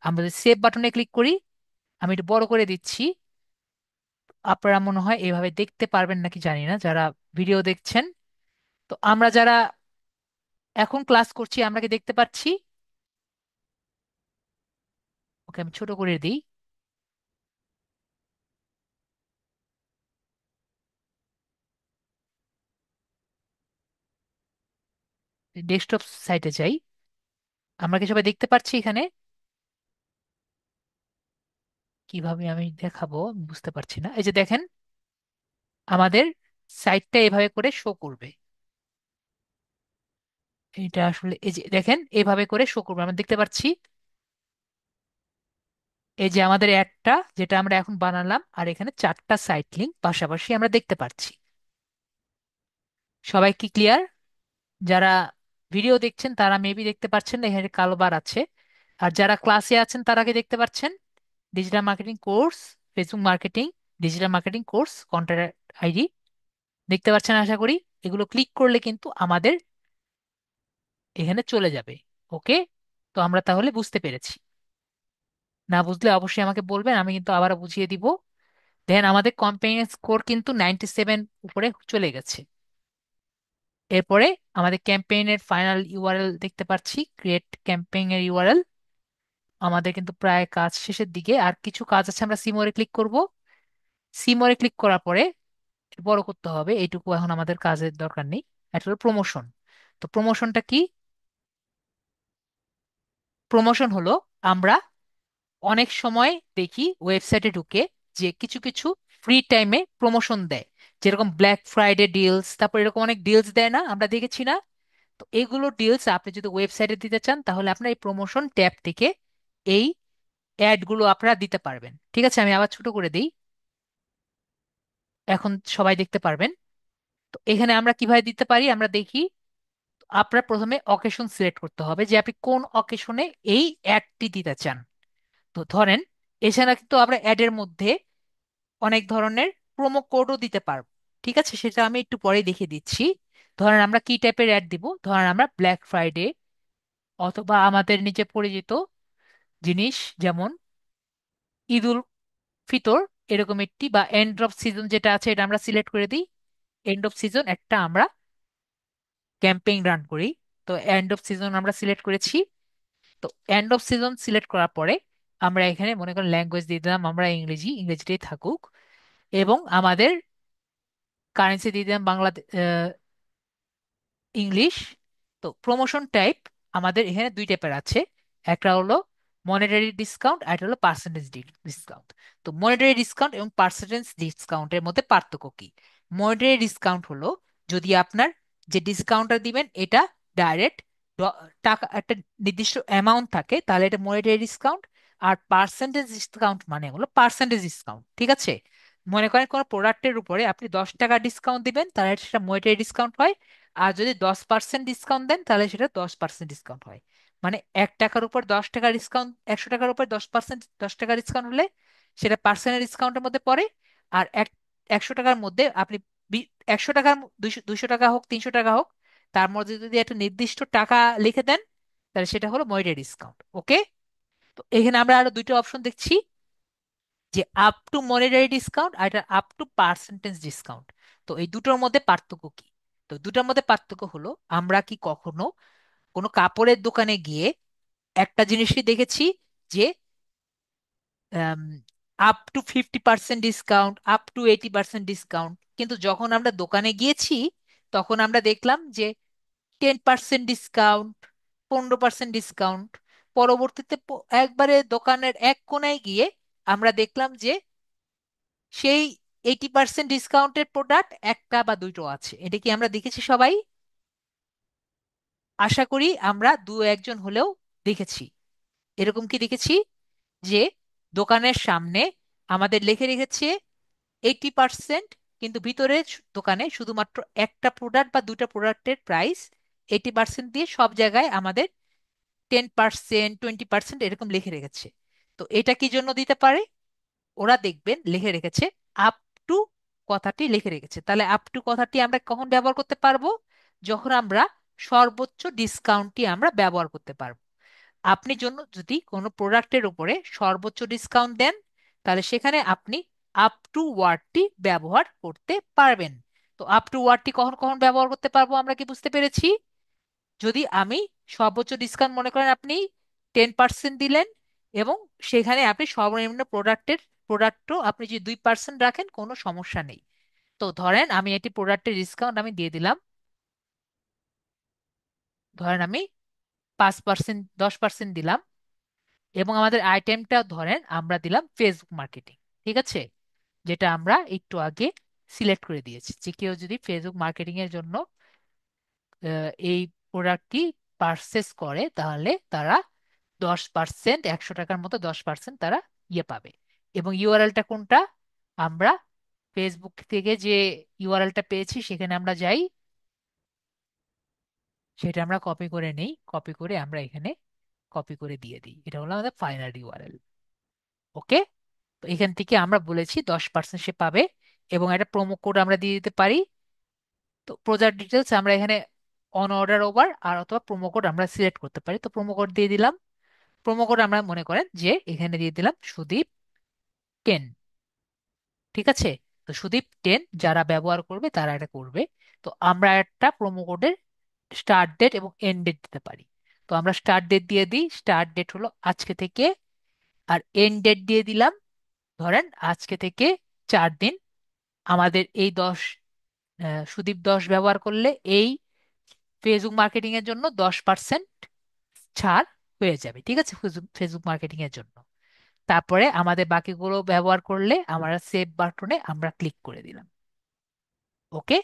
আমরা যদি সেভ বাটনে ক্লিক করি, আমি একটু বড় করে দিচ্ছি, আপনারা মনে হয় এভাবে দেখতে পারবেন নাকি জানি না যারা ভিডিও দেখছেন। তো আমরা যারা এখন ক্লাস করছি আমরা কি দেখতে পাচ্ছি? ওকে, আমি ছোট করে দিই। ডেস্কটপ সাইটে যাই। আমরা কি সবাই দেখতে পাচ্ছি এখানে? কিভাবে আমি দেখাবো আমি বুঝতে পারছি না। এই যে দেখেন, আমাদের সাইটটা এভাবে করে শো করবে। এটা আসলে এই যে দেখেন এভাবে করে শো করবে, আমরা দেখতে পাচ্ছি। এই যে আমাদের একটা যেটা আমরা এখন বানালাম, আর এখানে চারটা সাইট লিংক পাশাপাশি আমরা দেখতে পাচ্ছি। সবাই কি ক্লিয়ার? যারা ভিডিও দেখছেন তারা মেবি দেখতে পাচ্ছেন না, এখানে কালো বার আছে। আর যারা ক্লাসে আছেন তারা কি দেখতে পাচ্ছেন? Digital marketing course, Facebook marketing, digital marketing course, contact ID দেখতে পাচ্ছেন আশা করি। এগুলো ক্লিক করলে কিন্তু আমাদের এখানে চলে যাবে। ওকে, তো আমরা তাহলে বুঝতে পেরেছি। না বুঝলে অবশ্যই আমাকে বলবেন, আমি কিন্তু আবার বুঝিয়ে দিব। দেন আমাদের ক্যাম্পেইন স্কোর কিন্তু 97 উপরে চলে গেছে। এরপরে আমাদের ক্যাম্পেইনের ফাইনাল ইউআরএল দেখতে পাচ্ছি, ক্রিয়েট ক্যাম্পেইন এর ইউআরএল। আমাদের কিন্তু প্রায় কাজ শেষের দিকে, আর কিছু কাজ আছে। আমরা সিমোরে ক্লিক করব। সিমোরে ক্লিক করার পরে বড় করতে হবে, এইটুকু এখন আমাদের কাজের দরকার নেই। এটা হলো প্রমোশন। তো প্রমোশনটা কি? প্রমোশন হলো, আমরা অনেক সময় দেখি ওয়েবসাইটে ঢুকে যে কিছু কিছু ফ্রি টাইমে প্রমোশন দেয়, যেরকম ব্ল্যাক ফ্রাইডে ডিলস, তারপর এরকম অনেক ডিলস দেয় না, আমরা দেখেছি না? তো এগুলো ডিলস আপনি যদি ওয়েবসাইটে দিতে চান তাহলে আপনার এই প্রমোশন ট্যাব থেকে এই অ্যাডগুলো আপনারা দিতে পারবেন। ঠিক আছে, আমি আবার ছোট করে দিই, এখন সবাই দেখতে পারবেন। তো এখানে আমরা কিভাবে দিতে পারি আমরা দেখি। আপনার প্রথমে অকেশন সিলেক্ট করতে হবে যে আপনি কোন অকেশনে এই অ্যাডটি দিতে চান। তো ধরেন, এছাড়া কিন্তু আমরা অ্যাডের মধ্যে অনেক ধরনের প্রোমো কোডও দিতে পারবো। ঠিক আছে, সেটা আমি একটু পরে দেখিয়ে দিচ্ছি। ধরেন আমরা কি টাইপের অ্যাড দিব, ধরেন আমরা ব্ল্যাক ফ্রাইডে অথবা আমাদের নিচে পরিচিত জিনিস যেমন ঈদুল ফিতর, এরকম একটি, বা এন্ড অফ সিজন যেটা আছে এটা আমরা সিলেক্ট করে দিই। এন্ড অফ সিজন একটা আমরা ক্যাম্পেইন রান করি। তো এন্ড অফ সিজন আমরা সিলেক্ট করেছি। তো এন্ড অফ সিজন সিলেক্ট করার পরে আমরা এখানে মনে করেন ল্যাঙ্গুয়েজ দিয়ে দিলাম আমরা ইংরেজি, ইংরেজিটাই থাকুক। এবং আমাদের কারেন্সি দিয়ে দিলাম বাংলা, ইংলিশ। তো প্রমোশন টাইপ আমাদের এখানে দুই টাইপের আছে। একটা হলো মনিটারি ডিসকাউন্ট, আর একটা হলো পার্সেন্টেজ ডিসকাউন্ট। তো মনিটারি ডিসকাউন্ট এবং পার্সেন্টেজ ডিসকাউন্টের মধ্যে পার্থক্য কি? মনিটারি ডিসকাউন্ট হলো যদি আপনার যে ডিসকাউন্টটা দিবেন এটা ডাইরেক্ট টাকা একটা নির্দিষ্ট অ্যামাউন্ট থাকে তাহলে এটা মনিটারি ডিসকাউন্ট। আর পার্সেন্টেজ ডিসকাউন্ট মানে হলো পার্সেন্টেজ ডিসকাউন্ট। ঠিক আছে, মনে করেন কোনো প্রোডাক্টের উপরে আপনি 10 টাকা ডিসকাউন্ট দিবেন তাহলে সেটা মনিটারি ডিসকাউন্ট হয়। আর যদি 10% ডিসকাউন্ট দেন তাহলে সেটা 10% ডিসকাউন্ট হয়। মানে 1 টাকার উপর 10 টাকা ডিসকাউন্ট, 100 টাকার উপর 10%, 10 টাকা ডিসকাউন্ট হলে সেটা পার্সেন্টের ডিসকাউন্টের মধ্যে পড়ে। আর 100 টাকার মধ্যে আপনি 100 টাকার 200 টাকা হোক 300 টাকা হোক, তার মধ্যে যদি একটা নির্দিষ্ট টাকা লিখে দেন তাহলে সেটা হলো মনিটারি ডিসকাউন্ট। ওকে, তো এখানে আমরা আরো দুইটা অপশন দেখছি, যে আপ টু মনিটারি ডিসকাউন্ট আর এটা আপ টু পার্সেন্টেজ ডিসকাউন্ট। তো এই দুটোর মধ্যে পার্থক্য কি? তো দুটোর মধ্যে পার্থক্য হলো, আমরা কি কখনো কোনো কাপড়ের দোকানে গিয়ে একটা জিনিসই দেখেছি যে up to 50% discount, up to 80% discount, কিন্তু যখন আমরা দোকানে গিয়েছি তখন আমরা দেখলাম যে 10% ডিসকাউন্ট, 15% ডিসকাউন্ট। পরবর্তীতে একবারে দোকানের এক কোনায় গিয়ে আমরা দেখলাম যে সেই 80% ডিসকাউন্টের প্রোডাক্ট একটা বা দুটো আছে। এটা কি আমরা দেখেছি সবাই? আশা করি আমরা দু একজন হলেও দেখেছি। এরকম কি দেখেছি যে দোকানের সামনে আমাদের লিখে রেখেছে 80%, কিন্তু ভিতরে দোকানে শুধুমাত্র একটা প্রোডাক্ট বা দুটা প্রোডাক্টের প্রাইস 80% দিয়ে সব জায়গায় আমাদের 10%, 20% এরকম লিখে রেখেছে। তো এটা কি জন্য দিতে পারে? ওরা দেখবেন লিখে রেখেছে আপ টু, কথাটি লিখে রেখেছে। তাহলে আপ টু কথাটি আমরা কখন ব্যবহার করতে পারবো? যখন আমরা সর্বোচ্চ ডিসকাউন্টটি আমরা ব্যবহার করতে পারবো। আপনি জন্য যদি কোনো প্রোডাক্টের উপরে সর্বোচ্চ ডিসকাউন্ট দেন তাহলে সেখানে আপনি আপ টু ওয়ার্ডটি ব্যবহার করতে পারবেন। তো আপ টু ওয়ার্ডটি কখন কখন ব্যবহার করতে পারবো আমরা কি বুঝতে পেরেছি? যদি আমি সর্বোচ্চ ডিসকাউন্ট মনে করেন আপনি 10% দিলেন, এবং সেখানে আপনি সর্বনিম্ন প্রোডাক্টও আপনি যদি 2% রাখেন কোনো সমস্যা নেই। তো ধরেন আমি এটি প্রোডাক্টের ডিসকাউন্ট আমি দিয়ে দিলাম, ধরেন আমি 5%, 10% দিলাম, এবং আমাদের আইটেমটা ধরেন আমরা দিলাম ফেসবুক মার্কেটিং। ঠিক আছে? যেটা আমরা একটু আগে সিলেক্ট করে দিয়েছি, যে কেউ যদি ফেসবুক মার্কেটিং এর জন্য এই প্রোডাক্টটি পারচেস করে তাহলে তারা 10%, 100 টাকার মতো 10% তারা ইয়ে পাবে। এবং ইউআরএলটা কোনটা? আমরা ফেসবুক থেকে যে ইউআরএলটা পেয়েছি সেখানে আমরা যাই, সেটা আমরা কপি করে নেই, কপি করে আমরা এখানে কপি করে দিয়ে দিই। এটা হলো আমাদের ফাইনাল ইউআরএল। ওকে? তো এখান থেকে আমরা বলেছি 10% সে পাবে, এবং একটা প্রোমো কোড আমরা দিয়ে দিতে পারি। তো প্রোডাক্ট ডিটেলস আমরা এখানে অন অর্ডার ওভার আর অথবা প্রোমো কোড আমরা সিলেক্ট করতে পারি। তো প্রোমো কোড দিয়ে দিলাম। প্রোমো কোড আমরা মনে করেন যে এখানে দিয়ে দিলাম সুদীপ 10। ঠিক আছে? তো সুদীপ 10 যারা ব্যবহার করবে তারা এটা করবে। তো আমরা একটা প্রোমো কোডের স্টার্ট ডেট এবং এন্ড ডেট দিতে পারি। তো আমরা স্টার্ট ডেট দিয়ে দিই, স্টার্ট ডেট হলো আজকে থেকে, আর এন্ড ডেট দিয়ে দিলাম ধরেন আজকে থেকে 4 দিন। আমাদের এই সুদীপ 10 ব্যবহার করলে এই ফেসবুক মার্কেটিং এর জন্য 10% ছাড় হয়ে যাবে। ঠিক আছে? ফেসবুক ফেসবুক মার্কেটিং এর জন্য। তারপরে আমাদের বাকিগুলো ব্যবহার করলে আমরা সেভ বাটনে আমরা ক্লিক করে দিলাম। ওকে?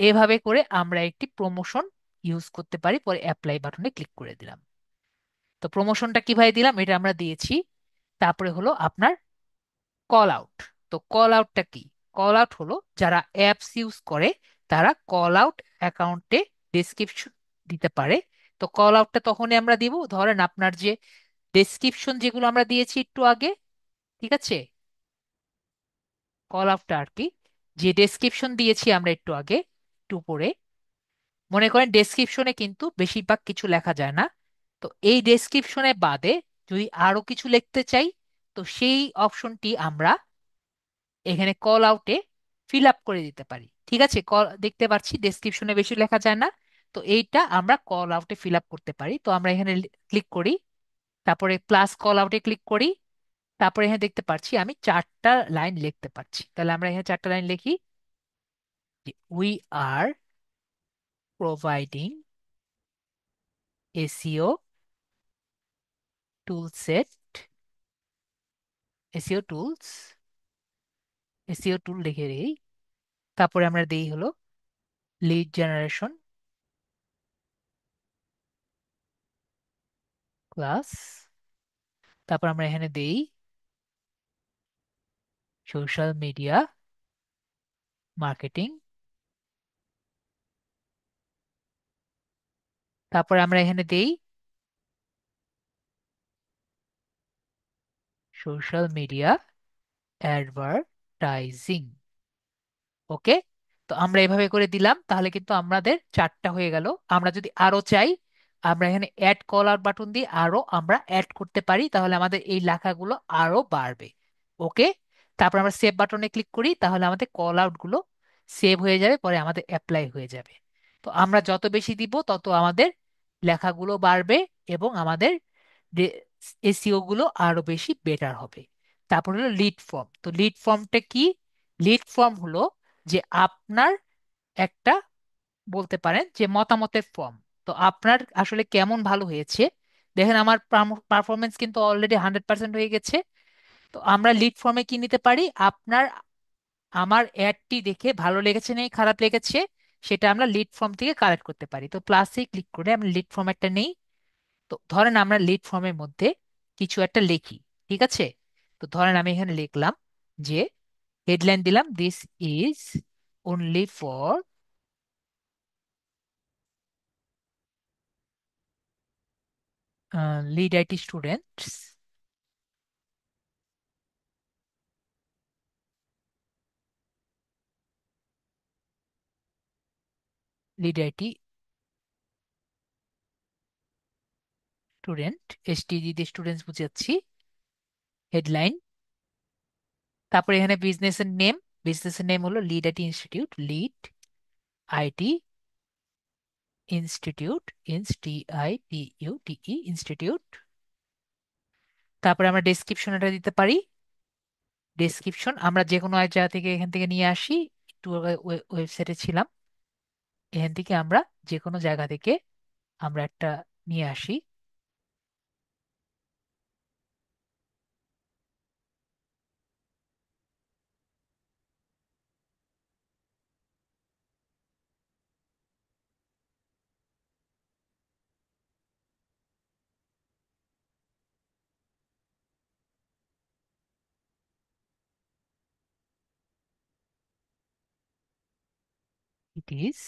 এভাবে করে আমরা একটি প্রমোশন ইউজ করতে পারি, পরে অ্যাপ্লাই বাটনে ক্লিক করে দিলাম। তো প্রমোশনটা কিভাবে দিলাম এটা আমরা দিয়েছি। তারপরে হলো আপনার কল আউট। তো কল আউটটা কি? কল আউট হলো যারা অ্যাপস ইউজ করে তারা কল আউট অ্যাকাউন্টে ডেসক্রিপশন দিতে পারে। তো কল আউটটা তখনই আমরা দিব ধরেন আপনার যে ডেসক্রিপশন যেগুলো আমরা দিয়েছি একটু আগে। ঠিক আছে? কল আউটটা আর কি, যে ডেসক্রিপশন দিয়েছি আমরা একটু আগে, একটু উপরে, মনে করেন ডেসক্রিপশনে কিন্তু বেশিরভাগ কিছু লেখা যায় না। তো এই ডেসক্রিপশনে বাদে যদি আরো কিছু লিখতে চাই, তো সেই অপশনটি আমরা এখানে কল আউটে ফিল আপ করে দিতে পারি। ঠিক আছে? কল দেখতে পাচ্ছি ডেসক্রিপশনে বেশি লেখা যায় না, তো এইটা আমরা কল আউটে ফিল আপ করতে পারি। তো আমরা এখানে ক্লিক করি, তারপরে প্লাস কল আউটে ক্লিক করি। তারপরে এখানে দেখতে পাচ্ছি আমি 4টা লাইন লিখতে পারছি। তাহলে আমরা এখানে 4টা লাইন লিখি, we are providing SEO tool set, SEO tools, SEO tool লিখে দিই। তারপরে আমরা দিই হলো লিড জেনারেশন ক্লাস। তারপর আমরা এখানে দেই সোশ্যাল মিডিয়া মার্কেটিং। তারপরে আমরা এখানে দেই সোশ্যাল মিডিয়া অ্যাডভার্টাইজিং। ওকে? তো আমরা এভাবে করে দিলাম, তাহলে কিন্তু আমাদের 4টা হয়ে গেল। আমরা যদি আরো চাই আমরা এখানে অ্যাড কল আউট বাটন দিয়ে আরো আমরা অ্যাড করতে পারি, তাহলে আমাদের এই লেখাগুলো আরো বাড়বে। ওকে? তারপর আমরা সেভ বাটনে ক্লিক করি, তাহলে আমাদের কল আউট গুলো সেভ হয়ে যাবে, পরে আমাদের অ্যাপ্লাই হয়ে যাবে। তো আমরা যত বেশি দিব তত আমাদের লেখাগুলো বাড়বে, এবং আমাদের এসইও গুলো আরো বেশি বেটার হবে। তারপর হলো লিড ফর্ম। তো লিড ফর্মটা কি? লিড ফর্ম হলো যে আপনার একটা, বলতে পারেন যে মতামতের ফর্ম। তো আপনার আসলে কেমন ভালো হয়েছে, দেখেন আমার পারফরমেন্স কিন্তু অলরেডি 100% হয়ে গেছে। তো আমরা লিড ফর্মে কি নিতে পারি? আপনার আমার অ্যাডটি দেখে ভালো লেগেছে নাকি খারাপ লেগেছে সেটা আমরা লিড ফর্ম থেকে কালেক্ট করতে পারি। তো প্লাসে ক্লিক করে আমরা লিড ফর্ম একটা নেই। তো ধরেন আমরা লিড ফর্মের মধ্যে কিছু একটা লিখি। ঠিক আছে? তো ধরেন আমি এখানে লিখলাম যে হেডলাইন দিলাম, this is only for lead IT students, lead IT student, STD দিয়ে স্টুডেন্টস বুঝাচ্ছি, হেডলাইন। তারপরে এখানে বিজনেসের নেম, বিজনেসের নেম হলো lead IT institute, lead. IT institute, institute. তারপরে আমরা ডেসক্রিপশন এটা দিতে পারি। ডেসক্রিপশন আমরা যে কোনো এক জায়গা থেকে এখান থেকে নিয়ে আসি, একটু ওয়েবসাইটে ছিলাম, এখান থেকে আমরা যে কোনো জায়গা থেকে আমরা একটা নিয়ে আসি। It is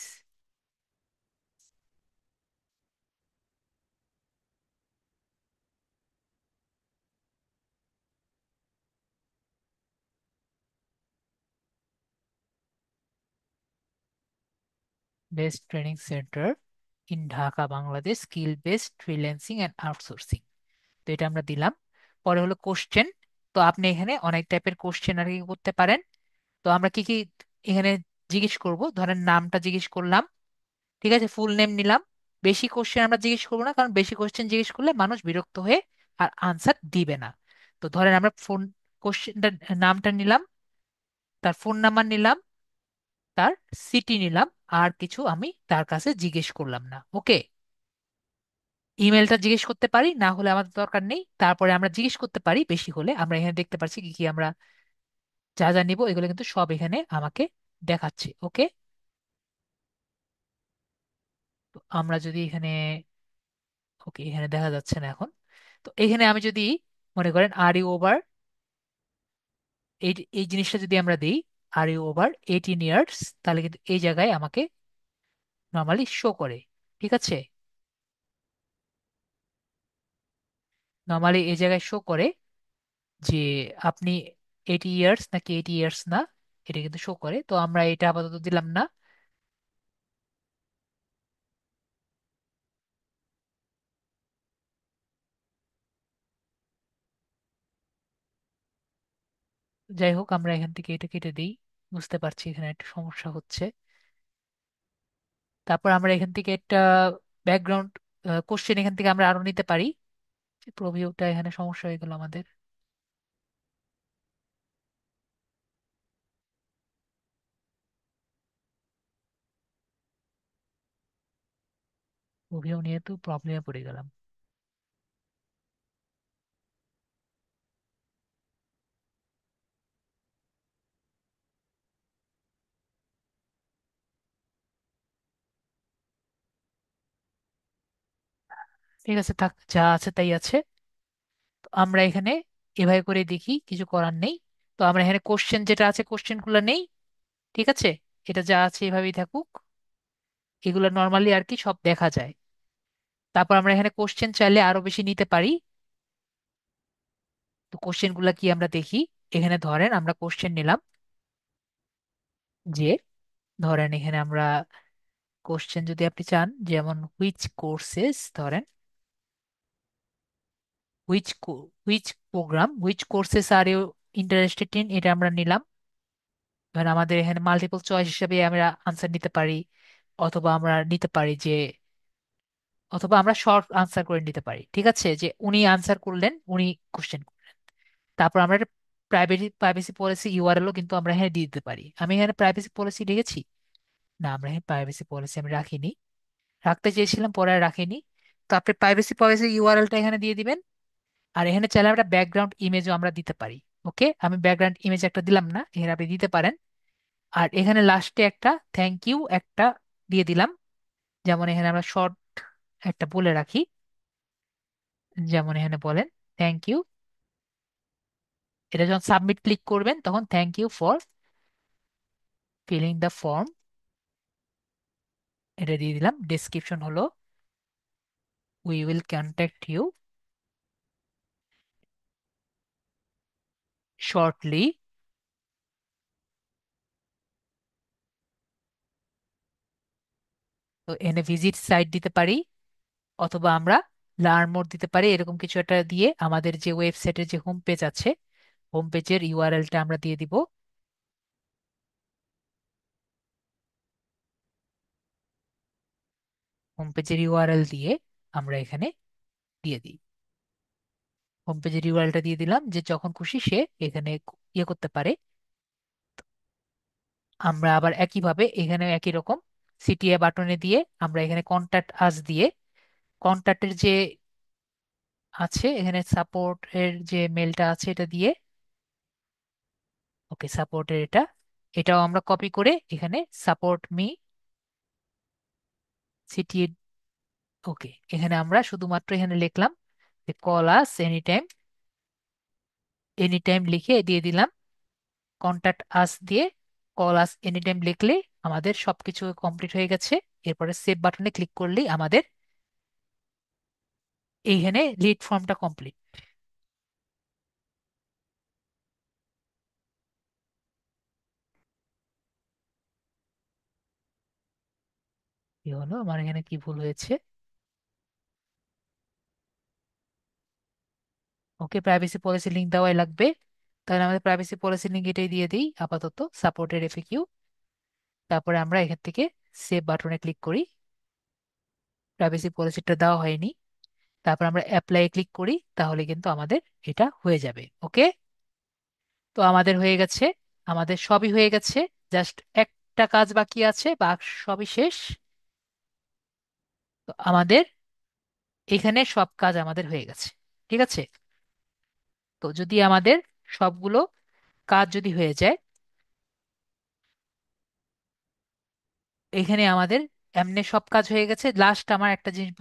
best training centre in Dhaka Bangladesh, skill based freelancing and outsourcing. তো এটা আমরা দিলাম। পরে হলো কোশ্চেন। তো আপনি এখানে অনেক টাইপের কোশ্চেন আর কি করতে পারেন। তো আমরা কি কি এখানে জিজ্ঞেস করব, ধরেন নামটা জিজ্ঞেস করলাম, ঠিক আছে, ফুল নেম নিলাম। বেশি কোশ্চেন আমরা জিজ্ঞেস করবো না, কারণ বেশি কোশ্চেন জিজ্ঞেস করলে মানুষ বিরক্ত হয়ে আর আনসার দিবে না। তো ধরেন আমরা ফোন কোশ্চেনটা, নামটা নিলাম, তার ফোন নাম্বার নিলাম, তার সিটি নিলাম, আর কিছু আমি তার কাছে জিজ্ঞেস করলাম না। ওকে। ইমেলটা জিজ্ঞেস করতে পারি, না হলে আমাদের দরকার নেই। তারপরে আমরা জিজ্ঞেস করতে পারি বেশি হলে, আমরা এখানে দেখতে পাচ্ছি কি কি আমরা যা যা নিব, এগুলো কিন্তু সব এখানে আমাকে দেখাচ্ছে। ওকে। তো আমরা যদি এখানে, ওকে, এখানে দেখা যাচ্ছে না এখন। তো এখানে আমি যদি মনে করেন আর ইউ ওভার, এই এই জিনিসটা যদি আমরা দিই, আর ইউ ওভার 18 ইয়ার্স, তাহলে কিন্তু এই জায়গায় আমাকে নর্মালি শো করে। ঠিক আছে, নর্মালি এই জায়গায় শো করে যে আপনি 80 ইয়ার্স নাকি 80 ইয়ার্স না, এটা কিন্তু শো করে। তো আমরা এটা আপাতত দিলাম না। যাই হোক, আমরা এখান থেকে এটা কেটে দিই। বুঝতে পারছি এখানে একটা সমস্যা হচ্ছে। তারপর আমরা এখান থেকে একটা ব্যাকগ্রাউন্ড কোশ্চেন এখান থেকে আমরা আরো নিতে পারি। প্রভিউটা এখানে সমস্যা হয়ে গেল আমাদের। প্রভিউ নিয়ে তো প্রবলেমে পড়ে গেলাম। ঠিক আছে, থাক, যা আছে তাই আছে। তো আমরা এখানে এভাবে করে দেখি, কিছু করার নেই। তো আমরা এখানে কোশ্চেন যেটা আছে কোশ্চেন গুলো নেই। ঠিক আছে, এটা যা আছে এভাবেই থাকুক। এগুলো নর্মালি আর কি সব দেখা যায়। তারপর আমরা এখানে কোশ্চেন চাইলে আরো বেশি নিতে পারি। তো কোশ্চেন গুলা কি আমরা দেখি। এখানে ধরেন আমরা কোশ্চেন নিলাম যে, ধরেন এখানে আমরা কোশ্চেন যদি আপনি চান, যেমন হুইচ কোর্সেস, ধরেন which which program, which courses are you interested in, এটা আমরা নিলাম। ধরেন আমাদের এখানে মাল্টিপল চয়েস হিসেবে আমরা আনসার নিতে পারি, অথবা আমরা নিতে পারি যে, অথবা আমরা শর্ট আনসার করে নিতে পারি। ঠিক আছে, যে উনি আনসার করলেন, উনি কোশ্চেন করলেন। তারপর আমরা প্রাইভেসি পলিসি ইউআরএলও কিন্তু আমরা এখানে দিয়ে দিতে পারি। আমি এখানে প্রাইভেসি পলিসি রেখেছি? না, আমরা এখানে প্রাইভেসি পলিসি আমি রাখিনি। রাখতে চেয়েছিলাম, পরে আর রাখিনি। তো আপনি প্রাইভেসি পলিসি ইউআরএলটা এখানে দিয়ে দিবেন। আর এখানে চাইলে আমরা ব্যাকগ্রাউন্ড ইমেজও আমরা দিতে পারি। ওকে, আমি ব্যাকগ্রাউন্ড ইমেজ একটা দিলাম না, এখানে আপনি দিতে পারেন। আর এখানে লাস্টে একটা থ্যাংক ইউ একটা দিয়ে দিলাম। যেমন এখানে আমরা শর্ট একটা বলে রাখি, যেমন এখানে বলেন থ্যাংক ইউ। এটা যখন সাবমিট ক্লিক করবেন তখন thank you for filling the form, এটা দিয়ে দিলাম। ডেসক্রিপশন হলো we will contact you shortly. তো এনে ভিজিট সাইট দিতে পারি, অথবা আমরা লার্ন মোর দিতে পারি। এরকম কিছু একটা দিয়ে আমাদের যে ওয়েবসাইটের যে হোম পেজ আছে, হোম পেজের ইউআরএলটা আমরা দিয়ে দিব। হোম পেজের ইউআরএল দিয়ে আমরা এখানে দিয়ে দিই। হোম পেজের ইউআরএলটা দিয়ে দিলাম, যে যখন খুশি সে এখানে ইয়ে করতে পারে। আমরা আবার একইভাবে এখানে একই রকম সিটিএ বাটনে দিয়ে আমরা এখানে কন্ট্যাক্ট আস দিয়ে কন্ট্যাক্টের যে আছে এখানে সাপোর্ট এর যে মেলটা আছে এটা দিয়ে, ওকে সাপোর্টের এটাও আমরা কপি করে এখানে সাপোর্ট মি সিটিএ, ওকে এখানে আমরা শুধুমাত্র এখানে লিখলাম যে কল আস এনি টাইম, এনি টাইম লিখে দিয়ে দিলাম। কন্ট্যাক্ট আস দিয়ে কল আস এনি টাইম লিখলে আমাদের সবকিছু কমপ্লিট হয়ে গেছে। এরপরে সেভ বাটনে ক্লিক করলেই আমাদের এইখানে লিড ফর্মটা কমপ্লিট। কি হলো, আমার এখানে কি ভুল হয়েছে? ওকে, প্রাইভেসি পলিসি লিঙ্ক দেওয়াই লাগবে। তাহলে আমাদের প্রাইভেসি পলিসি লিঙ্ক এটাই দিয়ে দিই আপাতত, সাপোর্টের এফএকিউ। তারপরে আমরা এখান থেকে সেভ বাটনে ক্লিক করি। প্রাইভেসি পলিসিটা দেওয়া হয়নি। তারপর আমরা অ্যাপ্লাই ক্লিক করি, তাহলে কিন্তু আমাদের এটা হয়ে যাবে। ওকে, তো আমাদের হয়ে গেছে, আমাদের সবই হয়ে গেছে। জাস্ট একটা কাজ বাকি আছে, বা সবই শেষ। তো আমাদের এখানে সব কাজ আমাদের হয়ে গেছে। ঠিক আছে, তো যদি আমাদের সবগুলো কাজ যদি হয়ে যায়, এখানে আমাদের এমনি সব কাজ হয়ে গেছে। লাস্ট আমার একটা জিনিস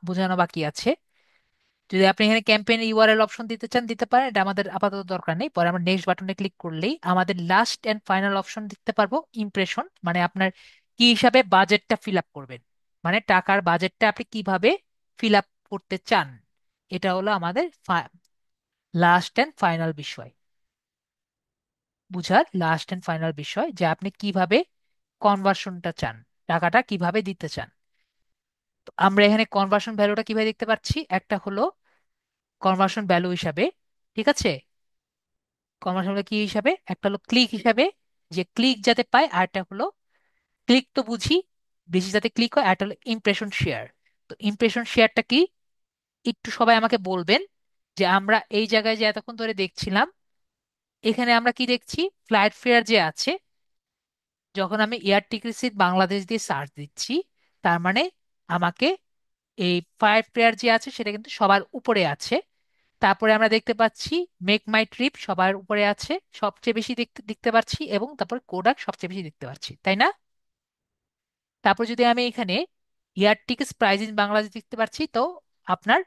বোঝানো বাকি আছে। যদি আপনি এখানে ক্যাম্পেইন ইউআরএল অপশন দিতে চান দিতে পারেন, এটা আমাদের আপাতত দরকার নেই। পরে আমরা নেক্সট বাটনে ক্লিক করলেই আমাদের লাস্ট এন্ড ফাইনাল অপশন দিতে পারবো, ইমপ্রেশন, মানে আপনার কি হিসাবে বাজেটটা ফিল আপ করবেন, মানে টাকার বাজেটটা আপনি কিভাবে ফিল আপ করতে চান। এটা হলো আমাদের লাস্ট এন্ড ফাইনাল বিষয়, বুঝার লাস্ট এন্ড ফাইনাল বিষয়, যে আপনি কিভাবে কনভার্সনটা চান, টাকাটা কিভাবে দিতে চান। তো আমরা এখানে কনভার্সন ভ্যালুটা কিভাবে দেখতে পাচ্ছি, একটা হলো কনভার্সন ভ্যালু হিসাবে, ঠিক আছে, কনভার্সন ভ্যালু কি হিসাবে, একটা হলো ক্লিক হিসাবে, যে ক্লিক যাতে পায়, আর একটা হলো ক্লিক তো বুঝি, বেশি যাতে ক্লিক হয়, আর একটা হলো ইমপ্রেশন শেয়ার। তো ইমপ্রেশন শেয়ারটা কি, একটু সবাই আমাকে বলবেন। যে আমরা এই জায়গায় যে এতক্ষণ ধরে দেখছিলাম, এখানে আমরা কি দেখছি, ফ্লাইট ফেয়ার যে আছে, যখন আমি এয়ার টিকেটস বাংলাদেশ দিয়ে সার্চ দিচ্ছি, তার মানে আমাকে এই ফ্লাইট ফেয়ার যে আছে সেটা কিন্তু সবার উপরে আছে। তারপরে আমরা দেখতে পাচ্ছি মেক মাই ট্রিপ সবার উপরে আছে, সবচেয়ে বেশি দেখতে দেখতে পাচ্ছি, এবং তারপর কোডাক সবচেয়ে বেশি দেখতে পাচ্ছি, তাই না? তারপর যদি আমি এখানে air tickets price in Bangladesh দেখতে পাচ্ছি, তো আপনার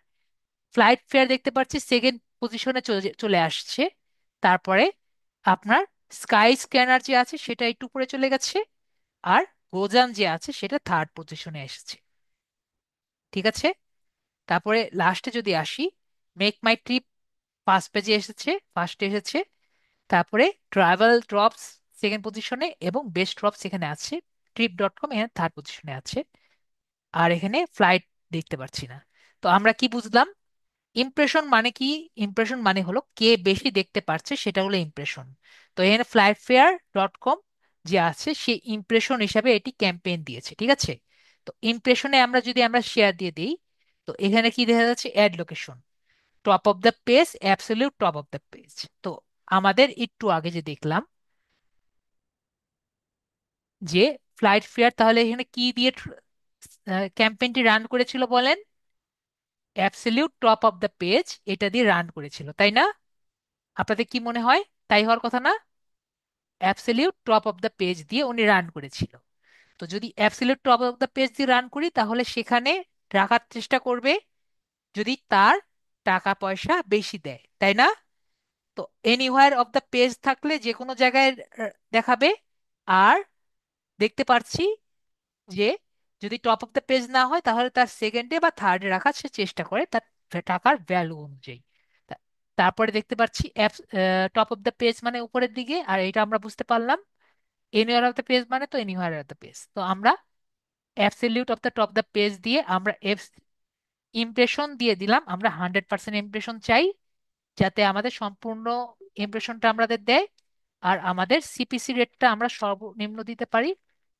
ফ্লাইট ফেয়ার দেখতে পাচ্ছি সেকেন্ড পজিশনে চলে চলে আসছে। তারপরে আপনার স্কাই স্ক্যানার যে আছে সেটা একটু উপরে চলে গেছে, আর গোজান যে আছে সেটা থার্ড পজিশনে এসেছে। ঠিক আছে, তারপরে লাস্টে যদি আসি, মেক মাই ট্রিপ ফার্স্ট পেজে এসেছে, ফার্স্টে এসেছে। তারপরে ট্রাভেল ড্রপস সেকেন্ড পজিশনে, এবং বেস্ট ড্রপস এখানে আছে, trip.com এখানে থার্ড পজিশনে আছে। আর এখানে ফ্লাইট দেখতে পাচ্ছি না। তো আমরা কি বুঝলাম, ইমপ্রেশন মানে কি, ইমপ্রেশন মানে হলো কে বেশি দেখতে পারছে, সেটা হলো ইমপ্রেশন। তো এখানে flightfare.com যে আছে সে ইমপ্রেশন হিসাবে এটি ক্যাম্পেইন দিয়েছে। ঠিক আছে, তো ইমপ্রেশনে আমরা যদি আমরা শেয়ার দিয়ে দিই, তো এখানে কি দেখা যাচ্ছে, ad location, top of the page, absolute top of the page. তো আমাদের একটু আগে যে দেখলাম যে ফ্লাইট ফেয়ার, তাহলে এখানে কি দিয়ে ক্যাম্পেইনটি রান করেছিল বলেন, absolute top of the page এটা দিয়ে রান করেছিল, তাই না? আপনাদের কি মনে হয়, তাই হওয়ার কথা না? Absolute top of the page দিয়ে উনি রান করেছিল। তো যদি absolute top of the page দিয়ে রান করি, তাহলে সেখানে রাখার চেষ্টা করবে যদি তার টাকা পয়সা বেশি দেয়, তাই না? তো এনিওয়্যার অফ দ্য পেজ থাকলে যে কোনো জায়গায় দেখাবে। আর দেখতে পাচ্ছি যে যদি টপ অফ দ্য পেজ না হয়, তাহলে তার সেকেন্ডে বা থার্ডে রাখার সে চেষ্টা করে তার টাকার ভ্যালু অনুযায়ী। তা- তারপরে দেখতে পাচ্ছি টপ অফ দ্য পেজ মানে উপরের দিকে, আর এটা আমরা বুঝতে পারলাম এনিওয়ার অফ দ্য পেজ মানে তো এনিওয়ার অফ দ্য পেজ। তো আমরা absolute of the top the page দিয়ে আমরা ইমপ্রেশন দিয়ে দিলাম, আমরা 100% ইমপ্রেশন চাই, যাতে আমাদের সম্পূর্ণ ইমপ্রেশনটা আমাদের দেয়। আর আমাদের সিপিসি রেটটা আমরা সর্বনিম্ন দিতে পারি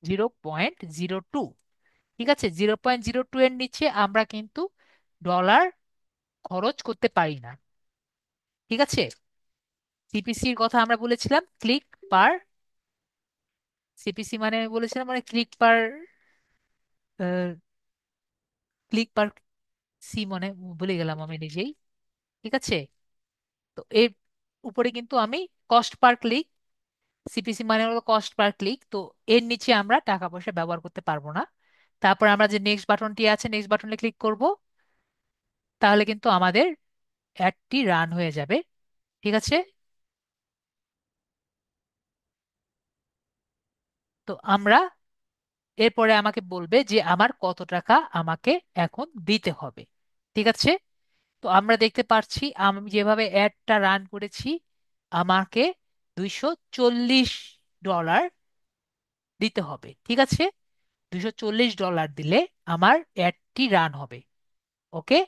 0.02। ঠিক আছে, 0.02 এর নিচে আমরা কিন্তু ডলার খরচ করতে পারি না। ঠিক আছে, সিপিসির কথা আমরা বলেছিলাম, ক্লিক পার, সিপিসি মানে আমি বলেছিলাম মানে ক্লিক পার সি, মনে ভুলে গেলাম আমি নিজেই। ঠিক আছে, তো এর উপরে কিন্তু আমি কস্ট পার ক্লিক, সিপিসি মানে হলো কস্ট পার ক্লিক, তো এর নিচে আমরা টাকা পয়সা ব্যবহার করতে পারবো না। তারপর আমরা যে নেক্সট বাটনটি আছে, নেক্সট বাটনে ক্লিক করব, তাহলে কিন্তু আমাদের অ্যাডটি রান হয়ে যাবে। ঠিক আছে, তো আমরা এরপরে আমাকে বলবে যে আমার কত টাকা আমাকে এখন দিতে হবে। ঠিক আছে, তো আমরা দেখতে পাচ্ছি আমি যেভাবে অ্যাডটা রান করেছি, আমাকে 240 ডলার দিতে হবে। ঠিক আছে, 240 ডলার দিলে আমার অ্যাডটি রান হবে। ওকে,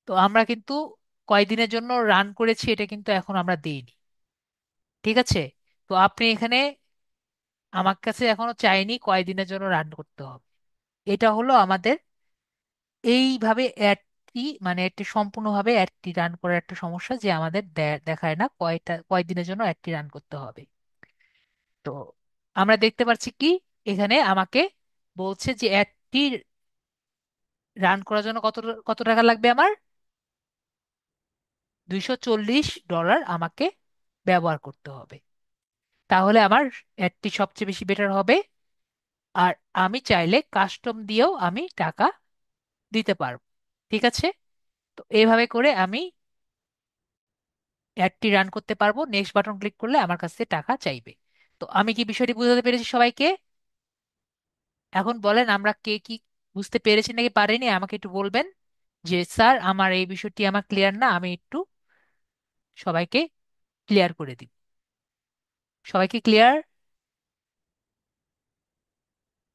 তো আমরা কিন্তু কয়দিনের জন্য রান করেছি এটা কিন্তু এখন আমরা দিইনি। ঠিক আছে, তো আপনি এখানে আমার কাছে এখনো চাইনি কয়দিনের জন্য রান করতে হবে। এটা হলো আমাদের এইভাবে অ্যাডটি, মানে একটি সম্পূর্ণভাবে অ্যাডটি রান করার একটা সমস্যা, যে আমাদের দেখায় না কয়দিনের জন্য অ্যাডটি রান করতে হবে। তো আমরা দেখতে পাচ্ছি কি, এখানে আমাকে বলছে যে অ্যাডটি রান করার জন্য কত কত টাকা লাগবে আমার, 240 ডলার আমাকে ব্যবহার করতে হবে। তাহলে আমার অ্যাডটি সবচেয়ে বেশি বেটার হবে। আর আমি চাইলে কাস্টম দিয়েও আমি টাকা দিতে পারবো। ঠিক আছে, তো এইভাবে করে আমি অ্যাডটি রান করতে পারবো, নেক্সট বাটন ক্লিক করলে আমার কাছ থেকে টাকা চাইবে। তো আমি কি বিষয়টি বুঝাতে পেরেছি সবাইকে? এখন বলেন আমরা কে কি বুঝতে পেরেছি নাকি পারিনি, আমাকে একটু বলবেন যে স্যার আমার এই বিষয়টি আমার ক্লিয়ার না, আমি একটু সবাইকে ক্লিয়ার করে দিই। সবাইকে ক্লিয়ার?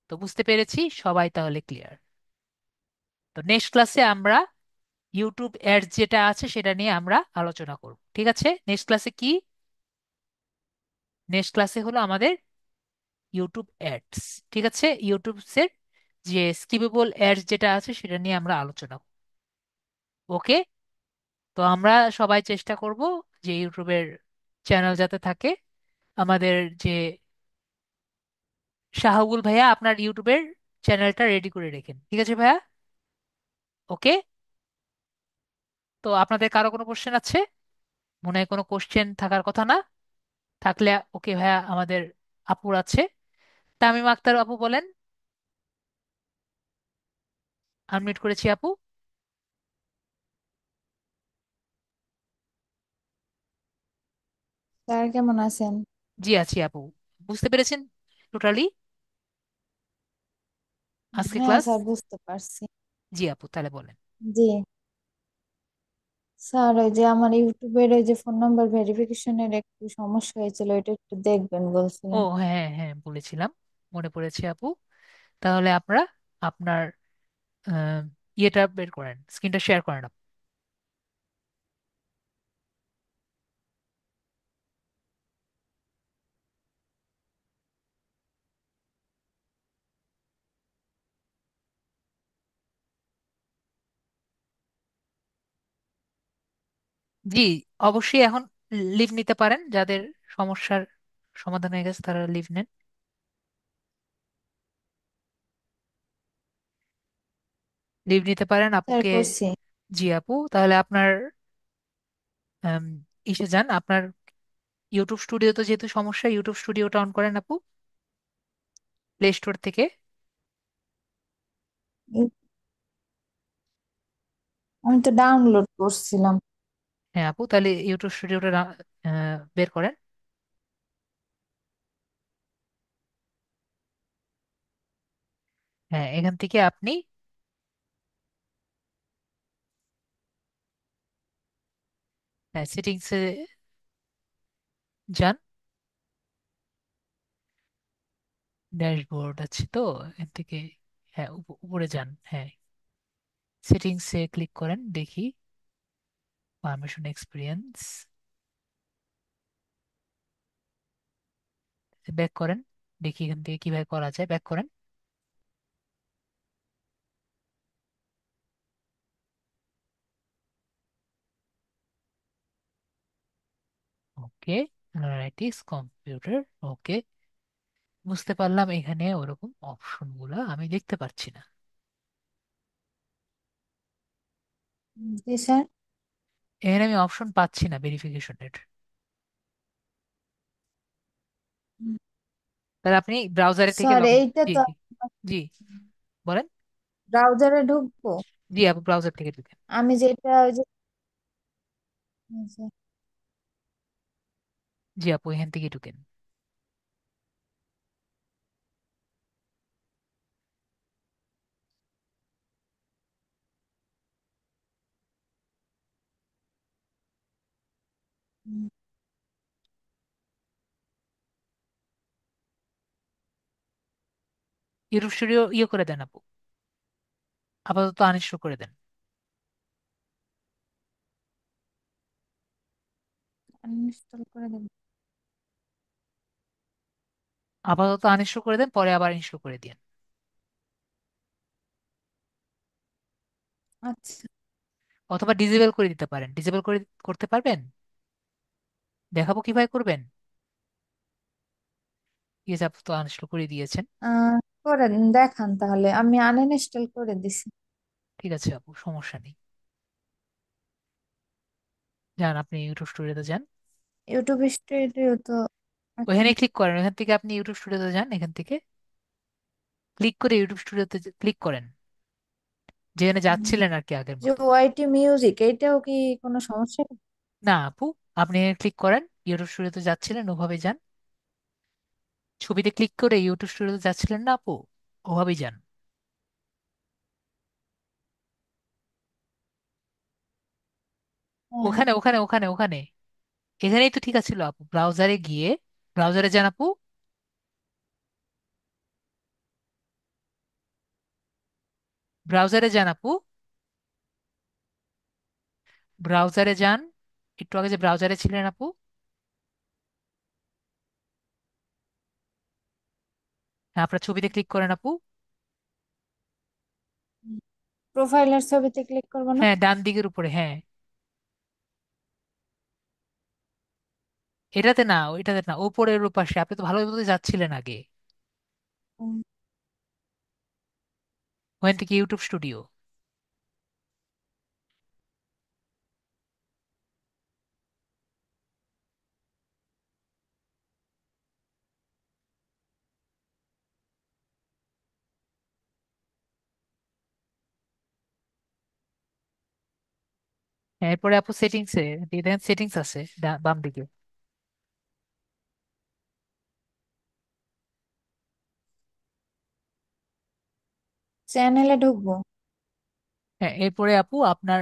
তো বুঝতে পেরেছি সবাই, তাহলে ক্লিয়ার। তো নেক্সট ক্লাসে আমরা ইউটিউব অ্যাডস যেটা আছে সেটা নিয়ে আমরা আলোচনা করব। ঠিক আছে, নেক্সট ক্লাসে কি, নেক্সট ক্লাসে হলো আমাদের ইউটিউব অ্যাডস। ঠিক আছে, ইউটিউবের যে স্কিপেবল অ্যাডস যেটা আছে সেটা নিয়ে আমরা আলোচনা করব। ওকে, তো আমরা সবাই চেষ্টা করব যে ইউটিউবের চ্যানেল যাতে থাকে। আমাদের যে শাহবুল ভাইয়া, আপনার ইউটিউবের চ্যানেলটা রেডি করে রেখেন। ঠিক আছে ভাইয়া? ওকে, তো আপনাদের কারো কোনো কোশ্চেন আছে? মনে হয় কোনো কোশ্চেন থাকার কথা না। থাকলে ওকে ভাইয়া, আমাদের আপুর আছে, তামিম আক্তার আপু বলেন। আনমিউট করেছি আপু। স্যার কেমন আছেন? জি আছি আপু। বুঝতে পেরেছেন টোটালি আজকে হ্যাঁ ক্লাস? স্যার, বুঝতে পারছি। জি আপু, তাহলে বলেন। জি স্যার, ওই যে আমার ইউটিউবের ওই যে ফোন নাম্বার ভেরিফিকেশনের একটু সমস্যা হয়েছিল, এটা একটু দেখবেন ও বলছিলেন। হ্যাঁ হ্যাঁ হ্যাঁ, বলেছিলাম, মনে পড়েছে আপু। তাহলে আপনারা আপনার আহ, ইয়েটা বের করেন, স্ক্রিনটা শেয়ার করেন আপু। জি, অবশ্যই এখন লিভ নিতে পারেন, যাদের সমস্যার সমাধান হয়ে গেছে তারা লিভ নেন, লিভ নিতে পারেন স্যার আপুকে। করছি। জি আপু, তাহলে আপনার আম, ইসে যান আপনার ইউটিউব স্টুডিও, তো যেহেতু সমস্যা, ইউটিউব স্টুডিওটা অন করেন আপু, প্লে স্টোর থেকে। আমি তো ডাউনলোড করছিলাম। হ্যাঁ আপু, তাহলে ইউটিউব স্টুডিওটা বের করেন। হ্যাঁ, এখান থেকে আপনি সেটিংসে যান, ড্যাশবোর্ড আছে তো এখান থেকে, হ্যাঁ উপরে যান, হ্যাঁ সেটিংসে ক্লিক করেন, দেখি পারমিশন এক্সপিরিয়েন্স, ব্যাক করেন, দেখি এখান থেকে কিভাবে করা যায়, ব্যাক করেন। ওকে, অ্যানালাইটিক্স কম্পিউটার। ওকে, বুঝতে পারলাম। এখানে ওরকম অপশন গুলা আমি দেখতে পাচ্ছি না। জি স্যার। এখানে আমি অপশন পাচ্ছি না ভেরিফিকেশনের। তাহলে আপনি ব্রাউজারে থেকে স্যার লগ ইন। এইটা জি তো জি। জি, বলেন। ব্রাউজারে ঢুকবো। জি আপু, ব্রাউজার থেকে ঢুকেন। আমি যেটা ওই যে আচ্ছা, জি আপু, এখান থেকে ঢুকেন। হুম, ইউটিউব স্টুডিও করে দেন আপু, আপাতত আনইনস্টল করে দেন। আনইনস্টল করে দেব। আপাতত আনইনস্টল করে দেন, পরে আবার ইনস্টল করে দিন। আচ্ছা। অথবা ডিসেবল করে দিতে পারেন। ডিসেবল করে করতে পারবেন? দেখাবো কিভাবে করবেন। ঠিক আছে, আপনি তো আনইনস্টল করে দিয়েছেন। আহ করে দিন, দেখান তাহলে, আমি আনইনস্টল করে দিছি। ঠিক আছে আপু, সমস্যা নেই। যান, আপনি ইউটিউব স্টুডিওতে যান। ইউটিউব স্টুডিও তো এখন। ওখানে ক্লিক করেন, ওখান থেকে আপনি ইউটিউব স্টুডিওতে যান। এখান থেকে ক্লিক করে ইউটিউব স্টুডিওতে ক্লিক করেন, যেখানে যাচ্ছিলেন আর কি আগের যে মতো। ওয়াইটি মিউজিক, এইটাও কি কোনো সমস্যা? না আপু, আপনি এখানে ক্লিক করেন, ইউটিউব স্টুডিওতে যাচ্ছিলেন ওভাবে যান। ছবিতে ক্লিক করে ইউটিউব স্টুডিওতে যাচ্ছিলেন না আপু, ওভাবেই যান। হ্যাঁ। ওখানে ওখানে ওখানে ওখানে এখানেই তো ঠিক আছিল আপু। ব্রাউজারে গিয়ে ব্রাউজারে যান আপু। ব্রাউজারে যান আপু। ব্রাউজারে যান। একটু আগে যে ব্রাউজারে ছিলেন আপু, হ্যাঁ, আপনার ছবিতে ক্লিক করেন আপু। প্রোফাইলের ছবিতে ক্লিক করবো না? হ্যাঁ, ডান দিকের উপরে, হ্যাঁ। এটাতে না, ওইটাতে না, উপরের পাশে। আপনি তো ভালোভাবে যাচ্ছিলেন আগে। উম, ওখান থেকে ইউটিউব স্টুডিও। হ্যাঁ, এরপরে আপু সেটিংস এ দিয়ে দেখেন, সেটিংস আছে বাম দিকে। চ্যানেলে ঢুকবো। হ্যাঁ, এরপরে আপু আপনার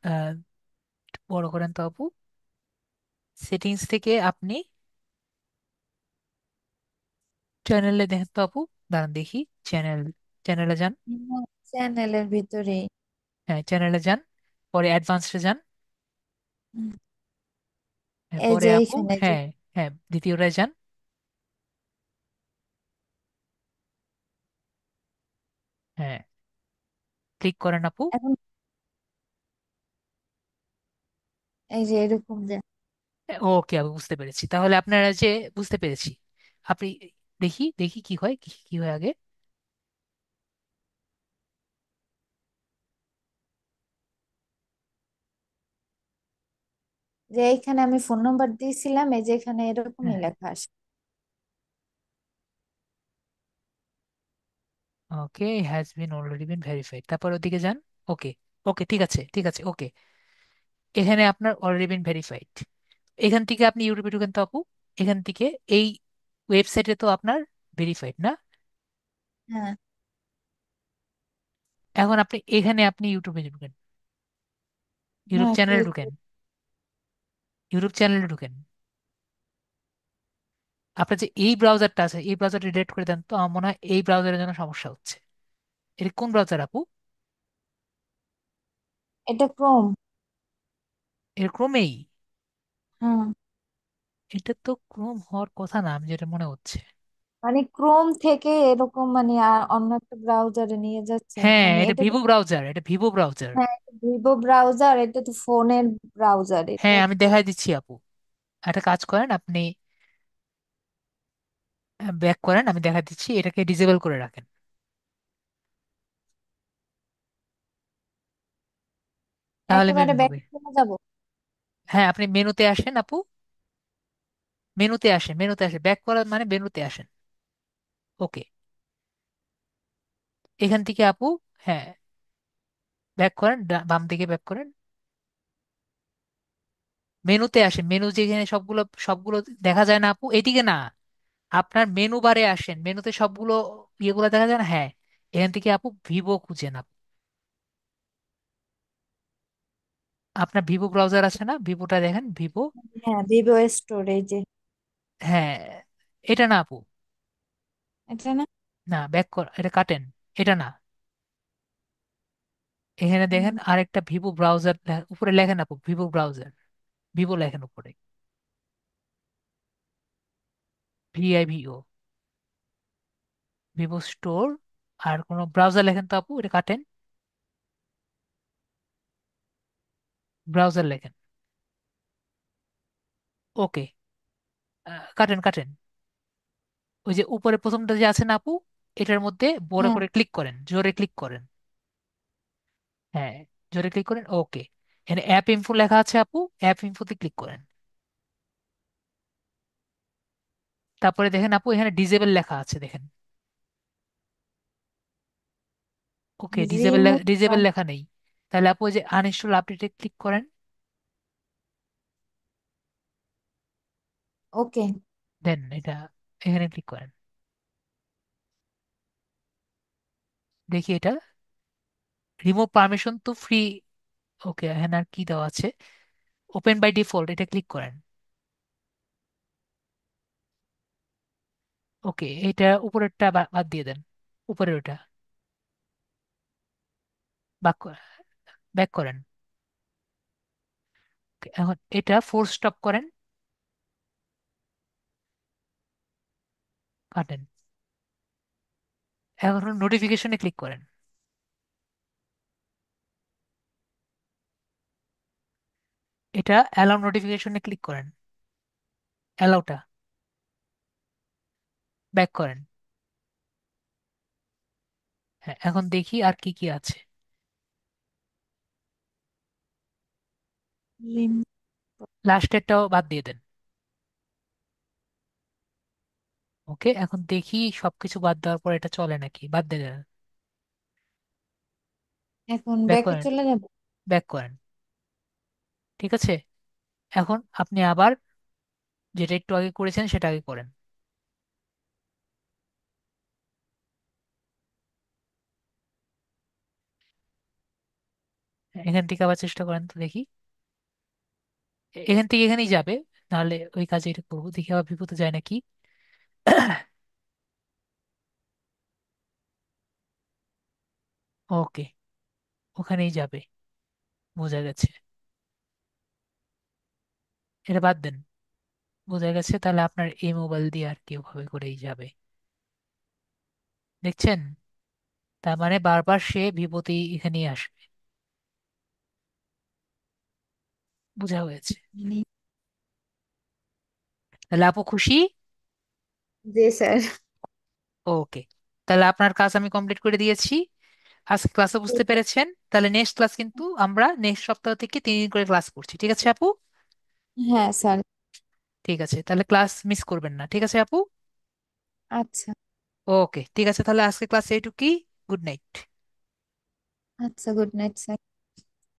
আহ, একটু বড় করেন তো আপু। সেটিংস থেকে আপনি চ্যানেলে দেখেন তো আপু। দাঁড়ান দেখি। চ্যানেল, চ্যানেলে যান। চ্যানেলের ভিতরেই। হ্যাঁ, চ্যানেলে যান, পরে অ্যাডভান্সডে যান। হুম, হ্যাঁ, এই পরে যে আপু, এইখানে যে হ্যাঁ, হ্যাঁ, দ্বিতীয়টায় যান। হ্যাঁ, ক্লিক করেন আপু। এখন এই যে এরকম যে ওকে, আমি বুঝতে পেরেছি। তাহলে আপনারা যে, বুঝতে পেরেছি। আপনি দেখি দেখি কি হয়, কি কি হয় আগে। যে এইখানে আমি ফোন নাম্বার দিয়েছিলাম, এই যে এখানে এরকমই হ্যাঁ, লেখা আসে। Okay, has been already been verified, তারপর ওদিকে যান। ওকে, ওকে, ঠিক আছে, ঠিক আছে, ওকে। এখানে আপনার অলরেডি বিন ভেরিফাইড। এখান থেকে আপনি ইউটিউবে ঢুকেন তো আপু। এখান থেকে এই ওয়েবসাইটে তো আপনার ভেরিফাইড না। হ্যাঁ। এখন আপনি এখানে আপনি ইউটিউবে ঢুকেন, ইউটিউব হ্যাঁ চ্যানেলে ক্লিক। ঢুকেন। ইউটিউব চ্যানেলে ঢুকেন। আপনার যে এই ব্রাউজারটা আছে, এই ব্রাউজারটা ডিলিট করে দেন তো। আমার মনে হয় এই ব্রাউজারের জন্য সমস্যা হচ্ছে। এটা কোন ব্রাউজার আপু? এটা ক্রোম। এর ক্রোমেই? হ্যাঁ, এটা তো ক্রোম হওয়ার কথা না, আমি যেটা মনে হচ্ছে। মানে ক্রোম থেকে এরকম মানে অন্য একটা ব্রাউজারে নিয়ে যাচ্ছেন হ্যাঁ, মানে এটা এটা তো। ভিভো ব্রাউজার, এটা ভিভো ব্রাউজার। হ্যাঁ, ভিভো ব্রাউজার, এটা তো ফোনের ব্রাউজার এটা। হ্যাঁ, আমি দেখাই দিচ্ছি আপু। একটা কাজ করেন আপনি, ব্যাক করেন, আমি দেখা দিচ্ছি, এটাকে ডিসেবল করে রাখেন, তাহলে একেবারে মেবি ব্যাক হবে। চলে যাব? হ্যাঁ, আপনি মেনুতে আসেন আপু, মেনুতে আসেন, মেনুতে আসেন, ব্যাক করার মানে মেনুতে আসেন। ওকে, এখান থেকে আপু, হ্যাঁ, ব্যাক করেন, বাম দিকে ব্যাক করেন, মেনুতে আসেন, মেনু যেখানে সবগুলো সবগুলো দেখা যায় না আপু, এদিকে না, আপনার মেনু বারে আসেন, মেনুতে সবগুলো ইয়েগুলো দেখা যায় না, হ্যাঁ, এখান থেকে আপু ভিভো খুঁজেন আপু। আপনার ভিভো ব্রাউজার আছে না, ভিভোটা দেখেন, ভিভো। হ্যাঁ, ভিভো স্টোরেজে। হ্যাঁ, এটা না আপু, এটা না? না, ব্যাক কর, এটা কাটেন, এটা না, এখানে দেখেন হুম, আরেকটা ভিভো ব্রাউজার, উপরে লেখেন আপু ভিভো ব্রাউজার, ভিভো লেখেন উপরে, VIVO, ভিভো স্টোর, আর কোনো ব্রাউজার লেখেন তো আপু, এটা কাটেন, ব্রাউজার লেখেন, ওকে, কাটেন কাটেন, ওই যে উপরে প্রথমটা যে আছে না আপু, এটার মধ্যে বড় হ্যাঁ, করে ক্লিক করেন, জোরে ক্লিক করেন, হ্যাঁ, জোরে ক্লিক করেন, ওকে, এখানে অ্যাপ ইনফো লেখা আছে আপু, অ্যাপ ইনফোতে ক্লিক করেন, তারপরে দেখেন আপু এখানে ডিজেবল লেখা আছে দেখেন, ওকে, ডিজেবল, রিমুভ। ডিজেবল লেখা নেই, তাহলে আপু ওই যে আনইনস্টল আপডেটে ক্লিক করেন, ওকে। দেন এটা এখানে ক্লিক করেন, দেখি এটা, রিমুভ পারমিশন টু ফ্রি, ওকে, এখানে আর কি দেওয়া আছে, ওপেন বাই ডিফল্ট, এটা ক্লিক করেন, ওকে, এটা উপরেরটা বাদ দিয়ে দেন, উপরের ওটা ব্যাক, ব্যাক করেন, Okay, এখন এটা ফোর্স স্টপ করেন, কাটেন, এখন নোটিফিকেশনে ক্লিক করেন, এটা অ্যালাউ নোটিফিকেশনে ক্লিক করেন, অ্যালাউটা, ব্যাক করেন, হ্যাঁ, এখন দেখি আর কি কি আছে, রিমুভ। লাস্টেরটাও বাদ দিয়ে দেন, ওকে, এখন দেখি সবকিছু বাদ দেওয়ার পর এটা চলে নাকি, বাদ দিয়ে দেন, এখন ব্যাক ব্যাকে করেন, চলে যাব? ব্যাক করেন, ঠিক আছে, এখন আপনি আবার যেটা একটু আগে করেছেন সেটা আগে করেন, এখান থেকে আবার চেষ্টা করেন তো দেখি, এখান থেকে এখানেই যাবে, নাহলে ওই কাজে এটা করবো, দেখি আবার বিপদে যায় নাকি, ওকে, ওখানেই যাবে, বোঝা গেছে, এটা বাদ দেন, বোঝা গেছে, তাহলে আপনার এই মোবাইল দিয়ে আর কেউ ভাবে করেই যাবে, দেখছেন, তার মানে বারবার সে বিপদেই এখানেই আসবে, বোঝা হয়েছে, তাহলে আপু খুশি, জি স্যার। ওকে, তাহলে আপনার কাজ আমি কমপ্লিট করে দিয়েছি, আজকে ক্লাসে বুঝতে পেরেছেন, তাহলে নেক্সট ক্লাস কিন্তু আমরা নেক্সট সপ্তাহ থেকে 3 দিন করে ক্লাস করছি, ঠিক আছে আপু, হ্যাঁ স্যার। ঠিক আছে, তাহলে ক্লাস মিস করবেন না, ঠিক আছে আপু, আচ্ছা। ওকে, ঠিক আছে, তাহলে আজকে ক্লাস এইটুকুই, গুড নাইট। আচ্ছা, গুড নাইট স্যার।